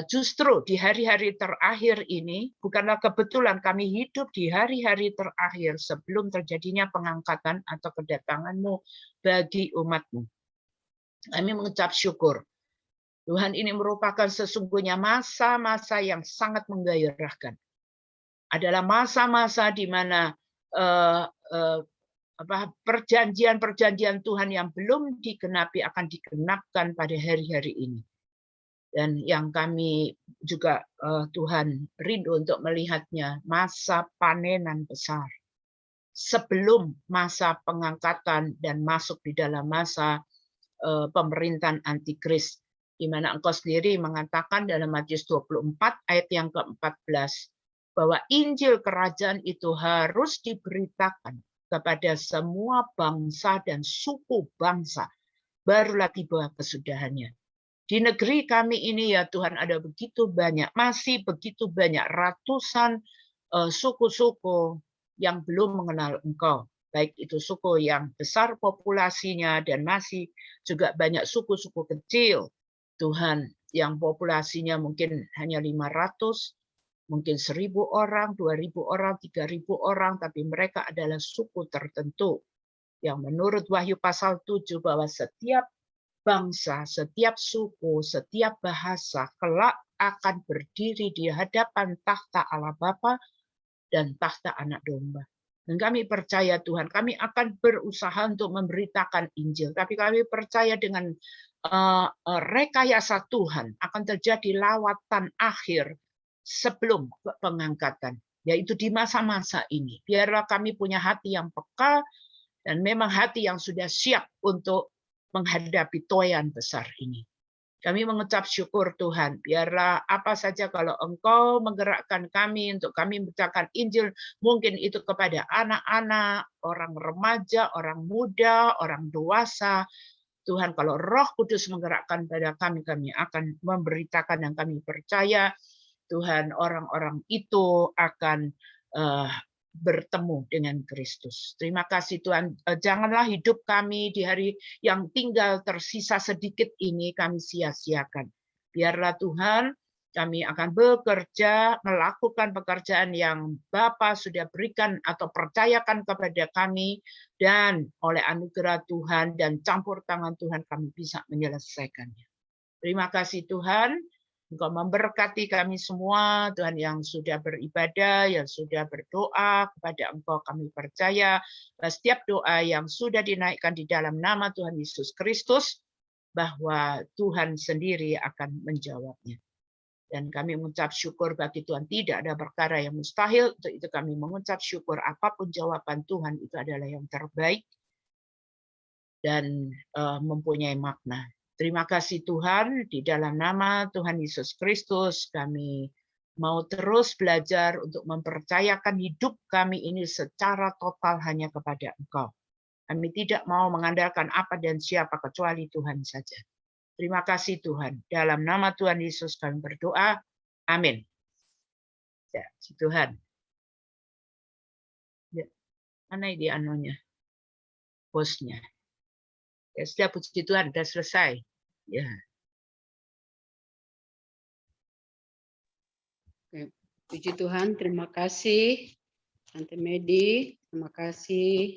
Justru di hari-hari terakhir ini, bukanlah kebetulan kami hidup di hari-hari terakhir sebelum terjadinya pengangkatan atau kedatangan-Mu bagi umat-Mu. Kami mengucap syukur. Tuhan, ini merupakan sesungguhnya masa-masa yang sangat menggairahkan. Adalah masa-masa di mana perjanjian-perjanjian Tuhan yang belum digenapi akan digenapkan pada hari-hari ini. Dan yang kami juga Tuhan rindu untuk melihatnya masa panenan besar. Sebelum masa pengangkatan dan masuk di dalam masa pemerintahan antikris, di mana Engkau sendiri mengatakan dalam Matius 24 ayat yang ke-14 bahwa Injil kerajaan itu harus diberitakan kepada semua bangsa dan suku bangsa, barulah tiba kesudahannya. Di negeri kami ini ya Tuhan ada begitu banyak, masih begitu banyak ratusan suku-suku yang belum mengenal Engkau. Baik itu suku yang besar populasinya dan masih juga banyak suku-suku kecil. Tuhan yang populasinya mungkin hanya 500, mungkin 1.000 orang, 2.000 orang, 3.000 orang, tapi mereka adalah suku tertentu. Yang menurut Wahyu pasal 7 bahwa setiap bangsa, setiap suku, setiap bahasa kelak akan berdiri di hadapan takhta Allah Bapa dan takhta Anak Domba. Dan kami percaya Tuhan, kami akan berusaha untuk memberitakan Injil. Tapi kami percaya dengan rekayasa Tuhan akan terjadi lawatan akhir sebelum pengangkatan, yaitu di masa-masa ini. Biarlah kami punya hati yang peka dan memang hati yang sudah siap untuk menghadapi toyan besar ini. Kami mengucap syukur Tuhan, biarlah apa saja kalau Engkau menggerakkan kami untuk kami memberitakan Injil, mungkin itu kepada anak-anak, orang remaja, orang muda, orang dewasa. Tuhan, kalau Roh Kudus menggerakkan pada kami, kami akan memberitakan dan kami percaya Tuhan orang-orang itu akan bertemu dengan Kristus. Terima kasih Tuhan. Janganlah hidup kami di hari yang tinggal tersisa sedikit ini kami sia-siakan. Biarlah Tuhan kami akan bekerja, melakukan pekerjaan yang Bapa sudah berikan atau percayakan kepada kami, dan oleh anugerah Tuhan dan campur tangan Tuhan kami bisa menyelesaikannya. Terima kasih Tuhan. Engkau memberkati kami semua, Tuhan, yang sudah beribadah, yang sudah berdoa kepada Engkau. Kami percaya bahwa setiap doa yang sudah dinaikkan di dalam nama Tuhan Yesus Kristus, bahwa Tuhan sendiri akan menjawabnya. Dan kami mengucap syukur bagi Tuhan, tidak ada perkara yang mustahil. Untuk itu kami mengucap syukur apapun jawaban Tuhan itu adalah yang terbaik dan mempunyai makna. Terima kasih Tuhan, di dalam nama Tuhan Yesus Kristus kami mau terus belajar untuk mempercayakan hidup kami ini secara total hanya kepada Engkau. Kami tidak mau mengandalkan apa dan siapa kecuali Tuhan saja. Terima kasih Tuhan. Dalam nama Tuhan Yesus kami berdoa. Amin. Ya, puji Tuhan. Ya, mana ini anunya? Hostnya. Ya, sudah puji Tuhan, sudah selesai. Ya. Puji Tuhan, terima kasih Tante Medi, terima kasih